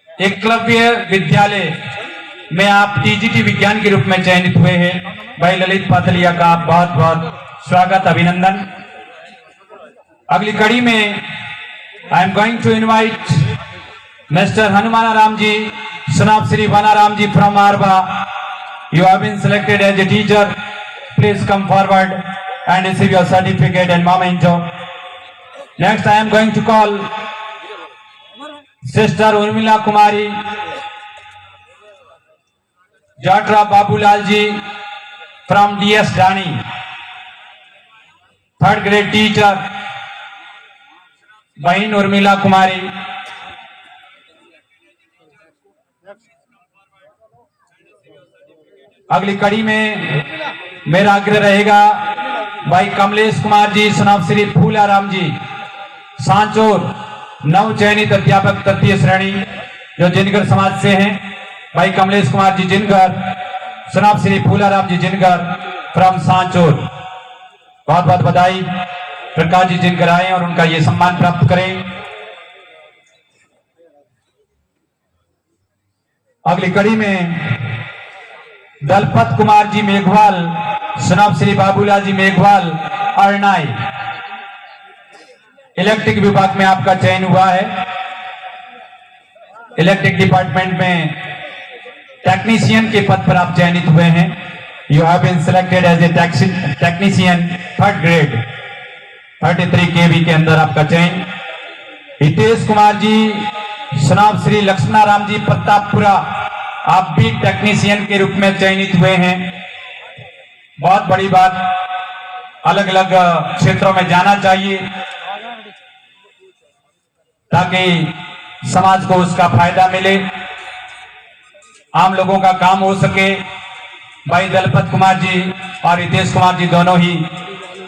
एकलव्य विद्यालय में आप टीजीटी विज्ञान के रूप में चयनित हुए हैं। भाई ललित पातलिया का बहुत बहुत स्वागत, अभिनंदन। अगली कड़ी में I am going to invite mister Hanumanaram ji, son of Shri Vanaram ji from Arba, you have been selected as a teacher. Please come forward and receive your certificate and memento. Next I am going to call Sister Urmila Kumari, daughter of Babulal ji from DS Dani, 3rd grade teacher. बहन उर्मिला कुमारी। अगली कड़ी में मेरा आग्रह रहेगा भाई Kamlesh Kumar ji, son of Shri Phularam जी सांचोर, नव चयनित अध्यापक तृतीय श्रेणी, जो जिनगर समाज से हैं। भाई Kamlesh Kumar ji Jingar, son of Shri Phularam ji Jingar from Sanchore, बहुत बहुत बधाई। प्रकाश जी जिनकर आए और उनका ये सम्मान प्राप्त करें। अगली कड़ी में दलपत कुमार जी मेघवाल, सनाब श्री बाबूलाल जी मेघवाल, अरनाई। इलेक्ट्रिक विभाग में आपका चयन हुआ है। इलेक्ट्रिक डिपार्टमेंट में टेक्नीशियन के पद पर आप चयनित हुए हैं। You have been selected as a technician 3rd grade 33 KV के अंदर आपका चयन। हितेश कुमार जी, सनाब श्री लक्ष्मणाराम जी प्रतापपुरा, आप भी टेक्नीशियन के रूप में चयनित हुए हैं। बहुत बड़ी बात, अलग अलग क्षेत्रों में जाना चाहिए ताकि समाज को उसका फायदा मिले, आम लोगों का काम हो सके। भाई दलपत कुमार जी और हितेश कुमार जी दोनों ही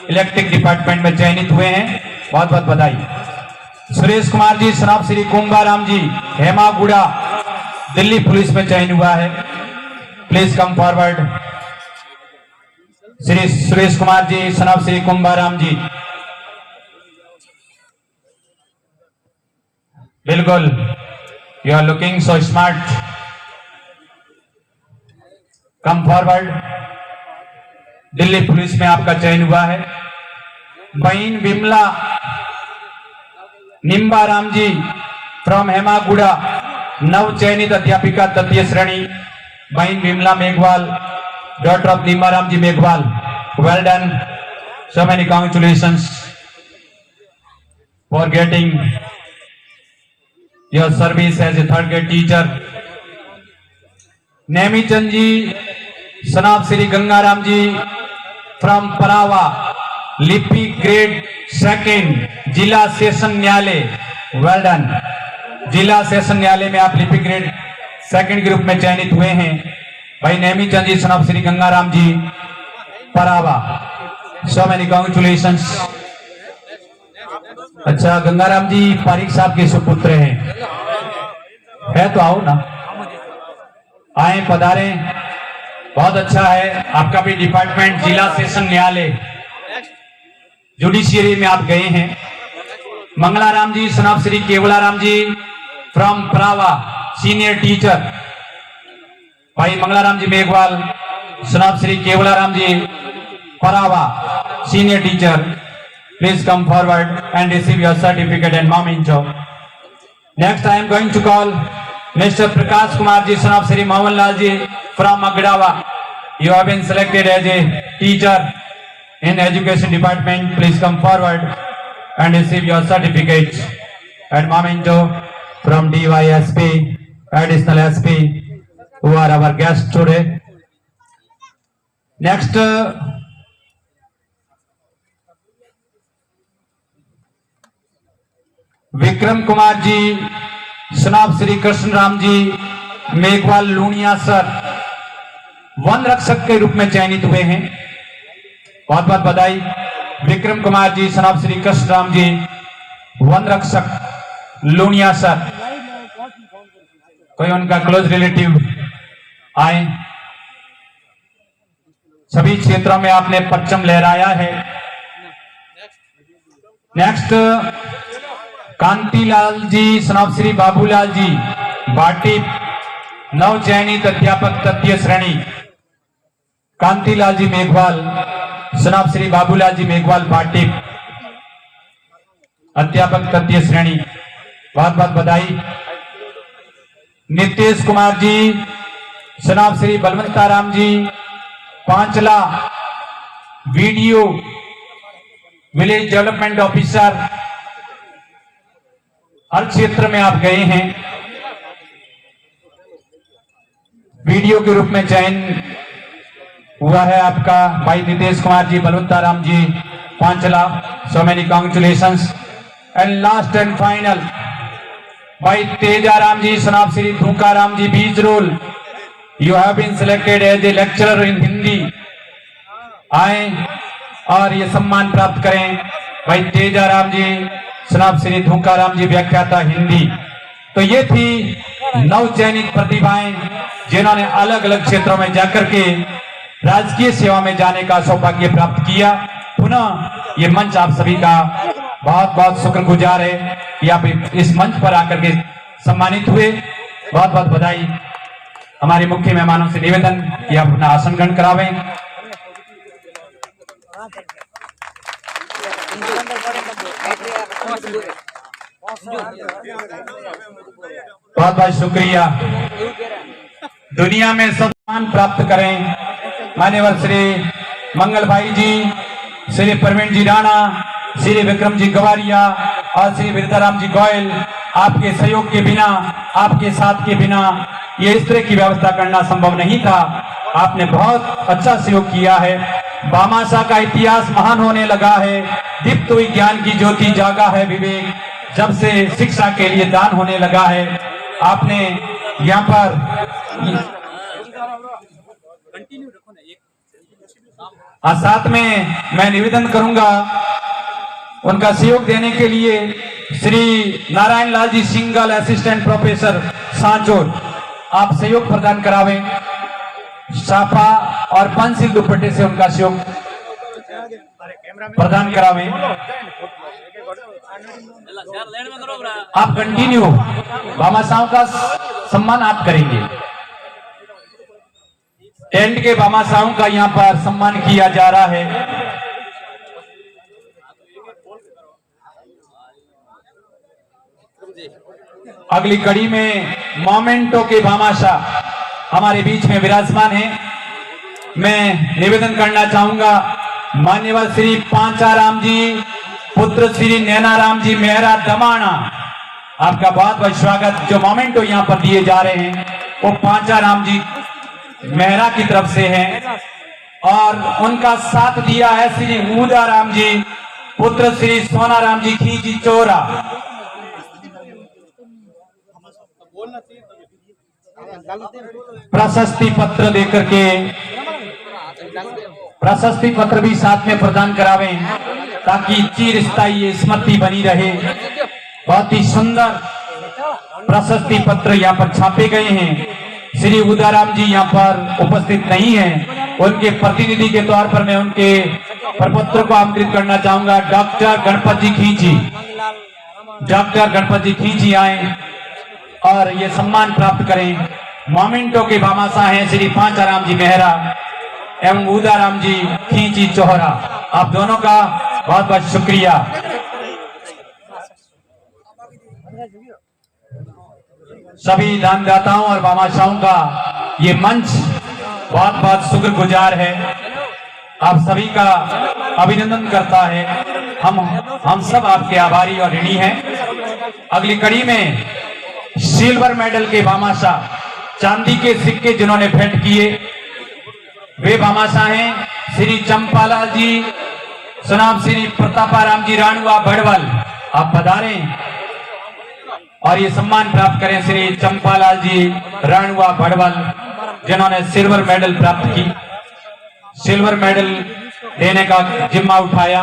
इलेक्ट्रिक डिपार्टमेंट में चयनित हुए हैं, बहुत बहुत बधाई। सुरेश कुमार जी, सनाब श्री कुंभाराम जी, हेमागुड़ा, दिल्ली पुलिस में चयन हुआ है। Please come forward. Shri Suresh Kumar ji, son of Shri Kumbharam ji, बिल्कुल, you are looking so smart. Come forward. Delhi police में आपका चयन हुआ है। बहन विमला निम्बाराम जी फ्रॉम हेमागुड़ा, नव चयनित अध्यापिका तृतीय श्रेणी, बहन Vimla Meghwal, daughter of Nimbaram ji Meghwal, well done, so many congratulations for getting your service as a 3rd grade teacher. Nemichand ji, son of Shri Gangaram ji from Parawa, लिपि ग्रेड 2nd, जिला सेशन न्यायालय, वेल डन। जिला सेशन न्यायालय में आप लिपि ग्रेड 2nd के रूप में चयनित हुए हैं। भाई नेमीचंद जी, सनाब श्री गंगाराम जी परावा, सो मेनी कांग्रेचुलेशंस। अच्छा, गंगाराम जी पारिक साहब के सुपुत्र हैं, है तो आओ ना, आए, पधारे, बहुत अच्छा है। आपका भी डिपार्टमेंट जिला सेशन न्यायालय जुडिशियरी में आप गए हैं। Mangalaram ji, son of Shri Kewalaram ji from Parawa, senior teacher, भाई Mangalaram ji Meghwal, son of Shri Kewalaram ji Parawa, senior teacher, please come forward and receive your certificate and memento. Next I am going to call Mr. Prakash Kumar ji, son of Sri Mohan Lal ji from Agdawa. You have been selected as a teacher in education department. Please come forward and receive your certificate and memento from DYSP, additional SP, who are our guests today. Next, Vikram Kumar ji, son of Shri Krishna Ram ji Meghwal Luniya sir, वन रक्षक के रूप में चयनित हुए हैं, बहुत बहुत बधाई। विक्रम कुमार जी, सनाब श्री कृष्ण राम जी, वन रक्षक लूनिया सर। कोई उनका क्लोज रिलेटिव आए। सभी क्षेत्रों में आपने परचम लहराया है। नेक्स्ट, कांतिलाल जी, सनाब श्री बाबूलाल जी बाटी, नव चयनित अध्यापक तृतीय श्रेणी, कांतिलाल जी मेघवाल, सनाब श्री बाबूलाल जी मेघवाल बाटी, अध्यापक तृतीय श्रेणी, बहुत बहुत बधाई। Nitesh Kumar ji, son of Shri बलवंताराम ji Panchla, video village development officer, हर क्षेत्र में आप गए हैं। वीडियो के रूप में चयन हुआ है आपका भाई Nitesh Kumar ji, Balwantaram ji Panchla, so many congratulations. And last and final, भाई Tejaram ji, son of Shri Dhukaram ji Bijrol, you have been selected as a lecturer in Hindi. आए और ये सम्मान प्राप्त करें। भाई तेजाराम जी, सनाब श्री धूकाराम जी व्याख्याता हिंदी। तो ये थी नव चयनित प्रतिभाएं जिन्होंने अलग अलग क्षेत्रों में जाकर के राजकीय सेवा में जाने का सौभाग्य प्राप्त किया। पुनः ये मंच आप सभी का बहुत बहुत शुक्रगुजार है कि आप इस मंच पर आकर के सम्मानित हुए। बहुत बहुत बधाई। हमारे मुख्य मेहमानों से निवेदन कि आप अपना आसन ग्रहण करावें। बहुत बहुत शुक्रिया। दुनिया में सम्मान प्राप्त करें मान्यवर श्री मंगल भाई जी, श्री प्रवीण जी राणा, श्री विक्रम जी गवारिया और श्री वीरताराम जी गोयल। आपके सहयोग के बिना, आपके साथ के बिना ये इस तरह की व्यवस्था करना संभव नहीं था। आपने बहुत अच्छा सहयोग किया है। भामाशाह का इतिहास महान होने लगा है। दीप्त हुई ज्ञान की ज्योति जागा है विवेक, जब से शिक्षा के लिए दान होने लगा है। आपने यहाँ पर साथ में मैं निवेदन करूंगा उनका सहयोग देने के लिए Shri Narayan Lal ji single, assistant professor Sanchore, आप सहयोग प्रदान करावें। साफा और पेंसिल दुपट्टे से उनका सहयोग प्रदान करावें। आप कंटिन्यू भामाशाहों का सम्मान आप करेंगे। टेंट के भामाशाहों का यहाँ पर सम्मान किया जा रहा है। अगली कड़ी में मोमेंटो के भामाशाह हमारे बीच में विराजमान हैं। मैं निवेदन करना चाहूंगा मान्यवर श्री पांचाराम जी पुत्र श्री नैनाराम जी मेहरा दमाना, आपका बहुत बहुत स्वागत। जो मोमेंटो यहाँ पर दिए जा रहे हैं वो पांचाराम जी मेहरा की तरफ से हैं और उनका साथ दिया है श्री उदाराम जी पुत्र श्री सोनाराम जी खींची चोरा। प्रशस्ति पत्र देकर के प्रशस्ति पत्र भी साथ में प्रदान करावें ताकि चिरस्थायी स्मृति बनी रहे। बहुत ही सुंदर प्रशस्ति पत्र यहाँ पर छापे गए हैं। श्री उदाराम जी यहाँ पर उपस्थित नहीं हैं, उनके प्रतिनिधि के तौर पर मैं उनके प्रपत्र को आमंत्रित करना चाहूंगा। डॉक्टर गणपत जी खींची, डॉक्टर गणपत जी खींची आए और ये सम्मान प्राप्त करें। मोमेंटो के भामाशाह हैं श्री पांचाराम जी मेहरा एवं उदाराम जी खींची चोहरा। आप दोनों का बहुत बहुत शुक्रिया। सभी दानदाताओं और भामाशाहों का ये मंच बहुत बहुत शुक्रगुजार है। आप सभी का अभिनंदन करता है। हम सब आपके आभारी और ऋणी हैं। अगली कड़ी में सिल्वर मेडल के भामाशाह, चांदी के सिक्के जिन्होंने भेंट किए, वे भामाशाह हैं श्री चंपालाल जी सनाम श्री प्रतापाराम जी राणुआ भड़वल। आप पधारें और ये सम्मान प्राप्त करें श्री चंपालाल जी राणुआ भड़वल जिन्होंने सिल्वर मेडल प्राप्त की। सिल्वर मेडल देने का जिम्मा उठाया।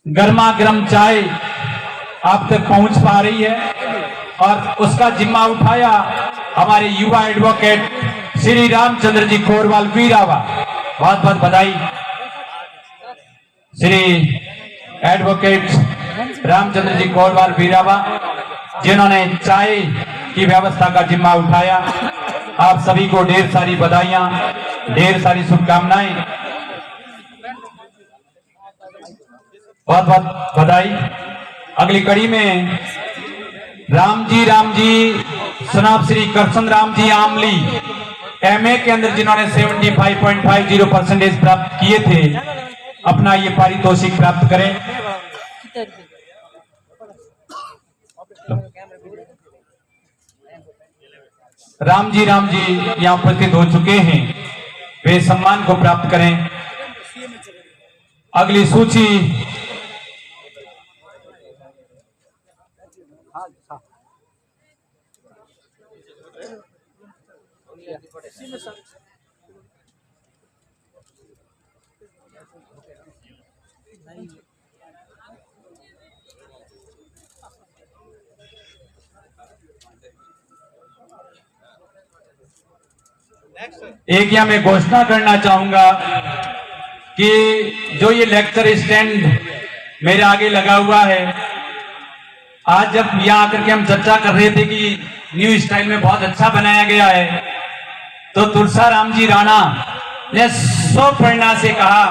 गर्मा गर्म चाय आप तक पहुंच पा रही है और उसका जिम्मा उठाया हमारे युवा एडवोकेट श्री रामचंद्र जी कोरवाल वीरावा। बहुत बहुत बधाई। श्री एडवोकेट रामचंद्र जी कोरवाल वीरावा जिन्होंने चाय की व्यवस्था का जिम्मा उठाया। आप सभी को ढेर सारी बधाइयां, ढेर सारी शुभकामनाएं, बहुत बहुत बधाई। अगली कड़ी में राम जी सुनाब श्री कृष्ण राम जी आमली एमए के अंदर जिन्होंने 75.50% प्राप्त किए थे, अपना ये पारितोषिक प्राप्त करें। राम जी यहाँ उपस्थित हो चुके हैं, वे सम्मान को प्राप्त करें। अगली सूची एक यहाँ मैं घोषणा करना चाहूंगा कि जो ये लेक्चर स्टैंड मेरे आगे लगा हुआ है, आज जब यहाँ आकर के हम चर्चा कर रहे थे कि न्यू स्टाइल में बहुत अच्छा बनाया गया है, तो तुलसाराम जी राणा ने प्रेरणा से कहा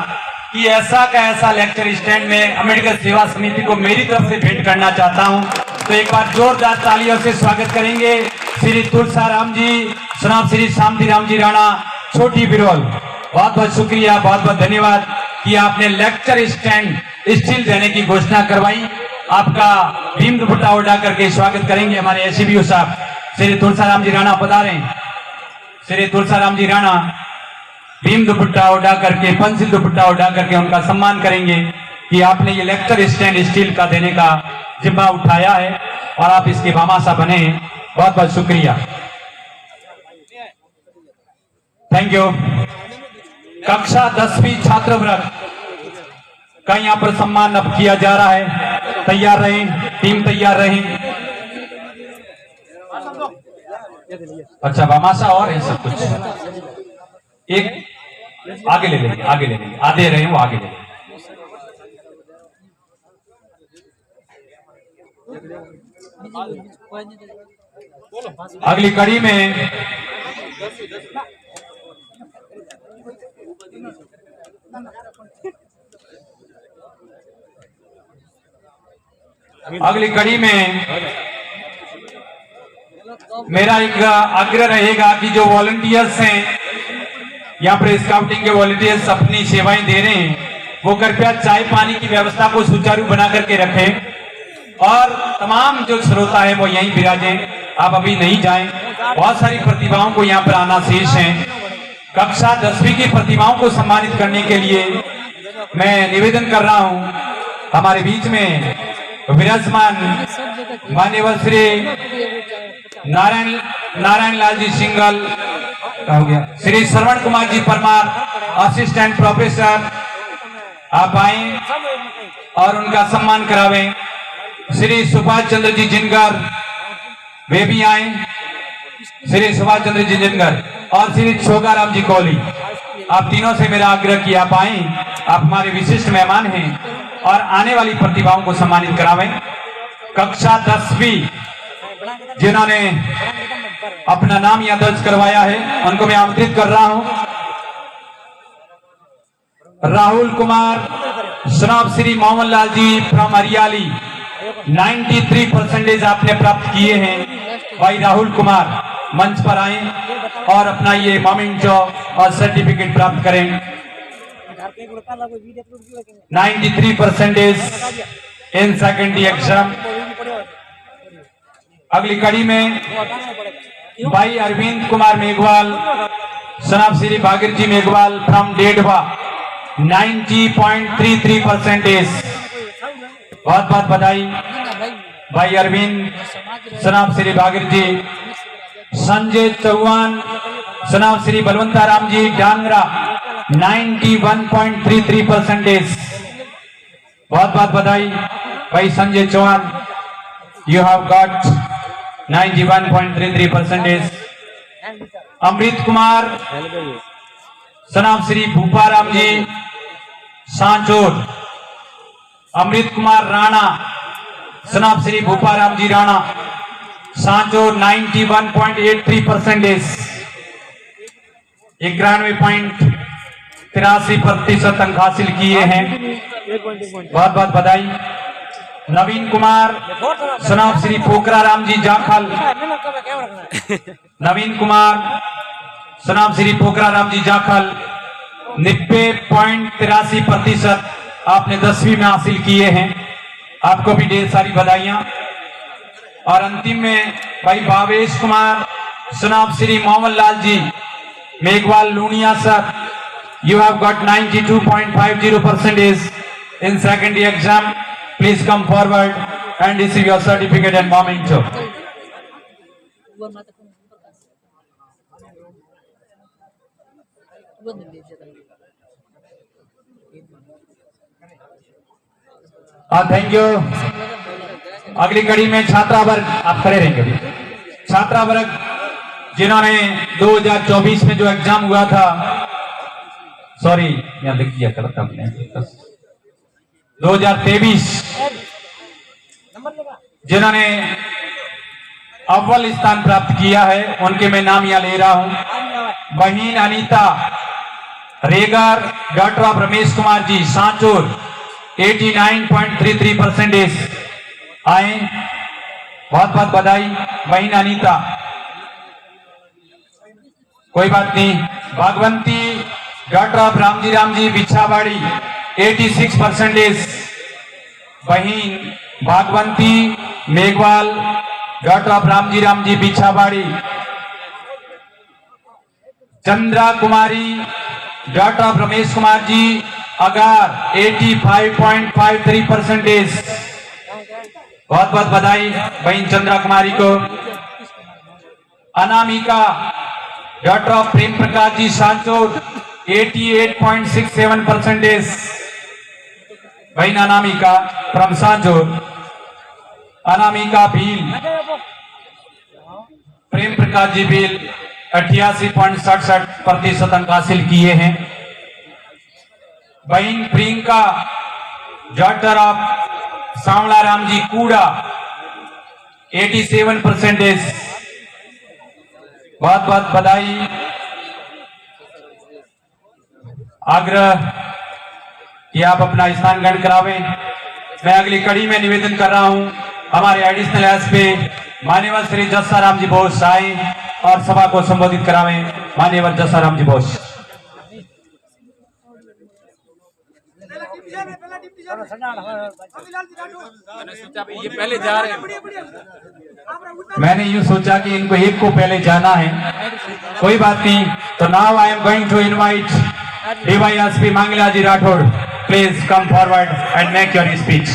कि ऐसा का ऐसा लेक्चर स्टैंड में अम्बेडकर सेवा समिति को मेरी तरफ से भेंट करना चाहता हूं। तो एक बार जोरदार तालियों से स्वागत करेंगे श्री तुलसाराम जी, सनाब श्री शांतिराम जी राणा, छोटी बिरोल। बहुत बहुत शुक्रिया, बहुत बहुत धन्यवाद कि आपने लेक्चर स्टैंड स्टील देने की घोषणा करवाई। आपका भीम दुपट्टा उड़ा करके स्वागत करेंगे हमारे एसबीओ साहब श्री तुलसाराम जी राणा पधारें। श्री तुलसाराम जी राणा भीम दुपट्टा उड़ा करके, पंसिल दुपट्टा उड़ा करके उनका सम्मान करेंगे कि आपने ये लेक्चर स्टैंड स्टील का देने का जिम्मा उठाया है और आप इसके भामाशाह बने। बहुत बहुत शुक्रिया, थैंक यू। कक्षा 10वीं छात्र वर्ग का यहाँ पर सम्मान अब किया जा रहा है। तैयार रहें, टीम तैयार रहें। अच्छा, भामाशाह और है सब कुछ। एक आगे ले लेंगे, आगे ले लेंगे, आधे रहे वो आगे ले लेंगे। अगली कड़ी में मेरा एक आग्रह रहेगा कि जो वॉलंटियर्स हैं यहाँ पर, स्काउटिंग के वॉलंटियर्स अपनी सेवाएं दे रहे हैं, वो कृपया चाय पानी की व्यवस्था को सुचारू बना करके रखें और तमाम जो श्रोता है वो यहीं विराजें, आप अभी नहीं जाएं। बहुत सारी प्रतिभाओं को यहाँ पर आना शेष है। कक्षा 10वीं की प्रतिभाओं को सम्मानित करने के लिए मैं निवेदन कर रहा हूँ, हमारे बीच में विराजमान मान्यवर श्री नारायण लाल जी सिंगल, हो गया श्री श्रवण कुमार जी परमार, असिस्टेंट प्रोफेसर, आप आए और उनका सम्मान करावें। श्री सुभाष चंद्र जी जिनगर, वे भी आए, श्री सुभाष चंद्र जी जिनगर और श्री छोगाराम जी कोहली। आप तीनों से मेरा आग्रह कि आप आए, आप हमारे विशिष्ट मेहमान हैं और आने वाली प्रतिभाओं को सम्मानित करावें। कक्षा 10वीं जिन्होंने अपना नाम यहाँ दर्ज करवाया है, उनको मैं आमंत्रित कर रहा हूं। राहुल कुमार, सनाब श्री मोहम्मद लाल जी फ्रॉम हरियाली, 93% आपने प्राप्त किए हैं। भाई राहुल कुमार मंच पर आए और अपना ये मोमेंटो और सर्टिफिकेट प्राप्त करें। 93% इन सेकेंडरी एग्जाम। अगली कड़ी में भाई Arvind Kumar Meghwal, son of Shri भागीर ji Meghwal from डेढ़वा, 90.33%। बहुत बहुत बधाई भाई अरविंद, सनाब श्री भागीर जी। संजय चौहान, सनाब श्री बलवंताराम जी डांगरा, 91.33%। बहुत बहुत बधाई भाई Sanjay Chauhan, you have got 91.33%। Amrit Kumar, son of Shri Bhuparam ji Sanchore. Amrit Kumar Rana, son of Shri Bhuparam ji Rana Sanchore, 91.83%। 91.83% अंक हासिल किए हैं। बहुत बहुत बधाई। नवीन कुमार, सनाब श्री पोखरा राम जी जाखल। नवीन कुमार, सनाब श्री पोखरा राम जी जाखल, 90.83% आपने 10वीं में हासिल किए हैं। आपको भी ढेर सारी बधाइयां। और अंतिम में भाई Bhavesh Kumar, son of Shri Mohammad Lal ji Meghwal Luniya sir, you have got 92.50% in secondary exam. Please come forward and receive your certificate and memento. Thank you. अगली कड़ी में छात्रा वर्ग, आप खड़े रहेंगे अभी। छात्रा वर्ग जिन्होंने 2024 में जो एग्जाम हुआ था, सॉरी यहाँ लिख दिया गलत हमने, 2023 जिन्होंने अव्वल स्थान प्राप्त किया है, उनके मैं नाम यहाँ ले रहा हूं। बहन अनीता रेगर, डॉक्टर ऑफ रमेश कुमार जी, सांचोर, 89.33% आए। बहुत बहुत बधाई बहन अनीता। कोई बात नहीं। Bhagwanti daughter of Ram ji Bichhawadi, 86%। बहन Bhagwanti Meghwal daughter of Ram ji Bichhawadi. Chandra Kumari daughter of Ramesh Kumar ji Agar, 85.53%। बहुत बहुत बधाई बहन चंद्रा कुमारी को। Anamika daughter of Prem Prakash ji Sanchore, 88.67%। बहन अनामिका फ्रॉम सांचोर। अनामिका भील, प्रेम प्रकाश जी भील 88.67% अंक हासिल किए हैं। बहन प्रियंका डॉक्टर ऑफ सांवला राम जी कूड़ा, 87%। बहुत बहुत बधाई। आग्रह कि आप अपना स्थान ग्रहण करावें। मैं अगली कड़ी में निवेदन कर रहा हूं, हमारे एडिशनल एसपी मान्यवर श्री जस्साराम जी बोस आए और सभा को संबोधित करावें। मान्यवर जस्साराम जी बोस। ये पहले जा रहे हैं। मैंने यूं सोचा कि इनको एक को पहले जाना है, कोई बात नहीं। तो now I am going to invite DYSP Mangla ji Rathore, please come forward and make your speech.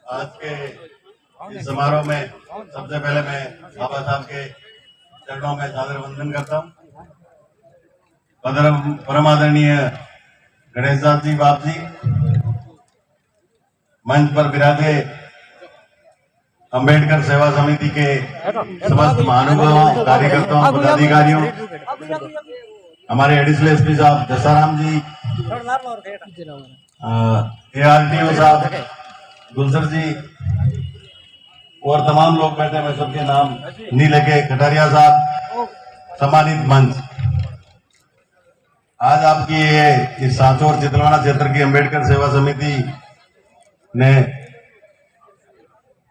आज के इस समारोह में सबसे पहले मैं बाबा साहब के चरणों में सादर वंदन करता हूँ। परम आदरणीय गणेश दास जी बाप जी मंच पर विराजे, अंबेडकर सेवा समिति के समस्त महानुभावों, कार्यकर्ताओं, पदाधिकारियों, हमारे एडिशनल एसपी साहब जस्साराम जी, ARTO साहब गुलजर जी और तमाम लोग बैठे, मैं सबके नाम नहीं लेके, कटारिया साहब, सम्मानित मंच। आज आपकी ये इस सांचौर चितलवाड़ा क्षेत्र की अंबेडकर सेवा समिति ने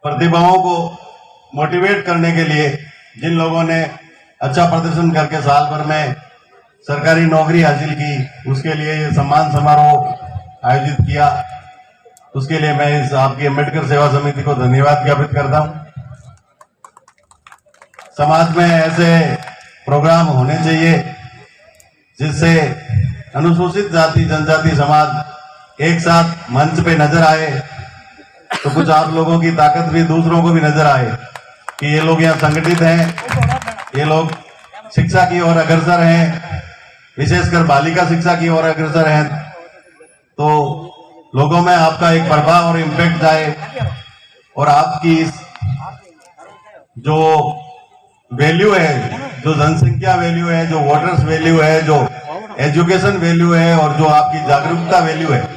प्रतिभाओं को मोटिवेट करने के लिए, जिन लोगों ने अच्छा प्रदर्शन करके साल भर में सरकारी नौकरी हासिल की, उसके लिए ये सम्मान समारोह आयोजित किया। उसके लिए मैं इस आपकी अंबेडकर सेवा समिति को धन्यवाद ज्ञापित करता हूं। समाज में ऐसे प्रोग्राम होने चाहिए जिससे अनुसूचित जाति जनजाति समाज एक साथ मंच पे नजर आए, तो कुछ आप लोगों की ताकत भी दूसरों को भी नजर आए कि ये लोग यहाँ संगठित हैं, ये लोग शिक्षा की ओर अग्रसर हैं, विशेषकर बालिका शिक्षा की ओर अग्रसर हैं। तो लोगों में आपका एक प्रभाव और इम्पैक्ट जाए और आपकी इस जो वैल्यू है, जो जनसंख्या वैल्यू है, जो वोटर्स वैल्यू है, जो एजुकेशन वैल्यू है और जो आपकी जागरूकता वैल्यू है,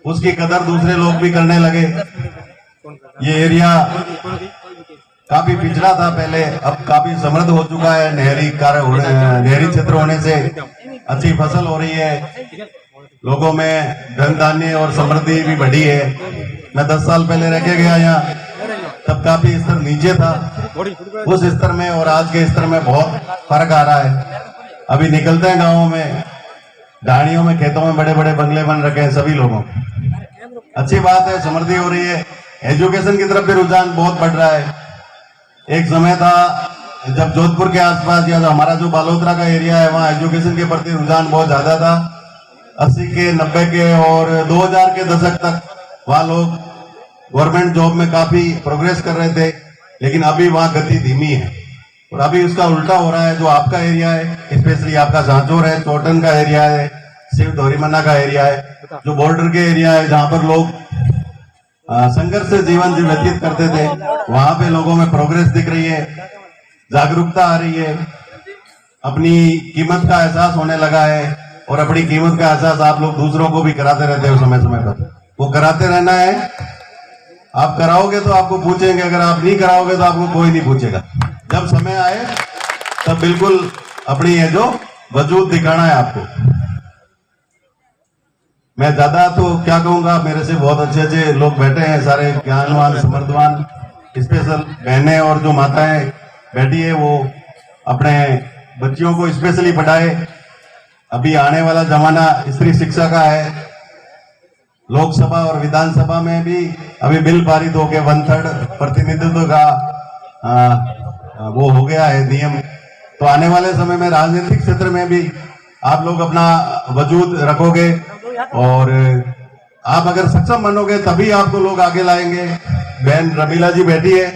उसकी कदर दूसरे लोग भी करने लगे। ये एरिया काफी पिछड़ा था पहले, अब काफी समृद्ध हो चुका है। नहरी क्षेत्र होने से अच्छी फसल हो रही है, लोगों में धन धान्य और समृद्धि भी बढ़ी है। मैं 10 साल पहले रह के गया यहाँ, तब काफी स्तर नीचे था, उस स्तर में और आज के स्तर में बहुत फर्क आ रहा है। अभी निकलते हैं गाँवों में, ढाणियों में, खेतों में बड़े बड़े बंगले बन रखे हैं सभी लोगों। अच्छी बात है, समृद्धि हो रही है। एजुकेशन की तरफ भी रुझान बहुत बढ़ रहा है। एक समय था जब जोधपुर के आसपास या हमारा जो बालोतरा का एरिया है, वहाँ एजुकेशन के प्रति रुझान बहुत ज्यादा था। 80 के 90 के और 2000 के दशक तक वहाँ लोग गवर्नमेंट जॉब में काफी प्रोग्रेस कर रहे थे, लेकिन अभी वहाँ गति धीमी है। और अभी उसका उल्टा हो रहा है। जो आपका एरिया है, स्पेशली आपका सांचौर है, चोटन का एरिया है, शिव धोरीमन्ना का एरिया है, जो बॉर्डर के एरिया है जहां पर लोग संघर्ष से जीवन व्यतीत करते थे, वहां पे लोगों में प्रोग्रेस दिख रही है, जागरूकता आ रही है, अपनी कीमत का एहसास होने लगा है। और अपनी कीमत का एहसास आप लोग दूसरों को भी कराते रहते हो समय समय पर, वो कराते रहना है। आप कराओगे तो आपको पूछेंगे, अगर आप नहीं कराओगे तो आपको कोई नहीं पूछेगा। जब समय आए तब बिल्कुल अपनी ये जो वजूद दिखाना है आपको। मैं ज्यादा तो क्या कहूंगा, मेरे से बहुत अच्छे अच्छे लोग बैठे हैं, सारे ज्ञानवान समर्थवान, स्पेशल बहनें और जो माताएं बैठी है वो अपने बच्चियों को स्पेशली पढ़ाए। अभी आने वाला जमाना स्त्री शिक्षा का है। लोकसभा और विधानसभा में भी अभी बिल पारित होकर 1/3 प्रतिनिधित्व का वो हो गया है नियम। तो आने वाले समय में राजनीतिक क्षेत्र में भी आप लोग अपना वजूद रखोगे और आप अगर सक्षम बनोगे तभी आपको लोग आगे लाएंगे। बहन रमीला जी बैठी है,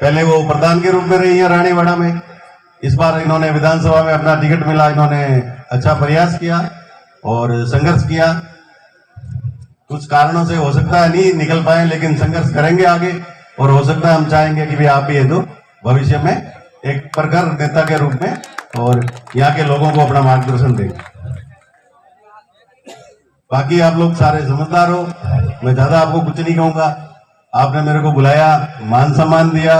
पहले वो प्रधान के रूप में रही है रानीवाड़ा में, इस बार इन्होंने विधानसभा में अपना टिकट मिला, इन्होंने अच्छा प्रयास किया और संघर्ष किया। कुछ कारणों से हो सकता है नहीं निकल पाए, लेकिन संघर्ष करेंगे आगे और हो सकता है हम चाहेंगे कि भी आप भी ये दो भविष्य में एक प्रखर नेता के रूप में और यहाँ के लोगों को अपना मार्गदर्शन देंगे। बाकी आप लोग सारे समझदार हो, मैं ज्यादा आपको कुछ नहीं कहूंगा। आपने मेरे को बुलाया, मान सम्मान दिया,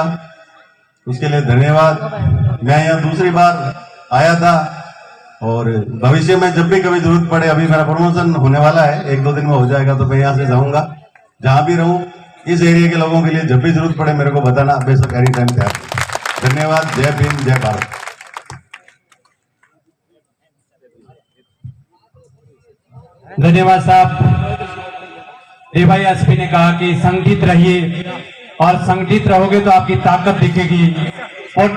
उसके लिए धन्यवाद। मैं यहाँ दूसरी बार आया था और भविष्य में जब भी कभी जरूरत पड़े, अभी मेरा प्रमोशन होने वाला है, 1-2 दिन में हो जाएगा, तो मैं यहाँ से जाऊंगा। जहां भी रहूं इस एरिया के लोगों के लिए जब भी जरूरत पड़े मेरे को बताना, बेशक एनी टाइम तैयार। धन्यवाद। जय भीम, जय भारत। धन्यवाद साहब। भाई एसपी ने कहा कि संगठित रहिए और संगठित रहोगे तो आपकी ताकत दिखेगी और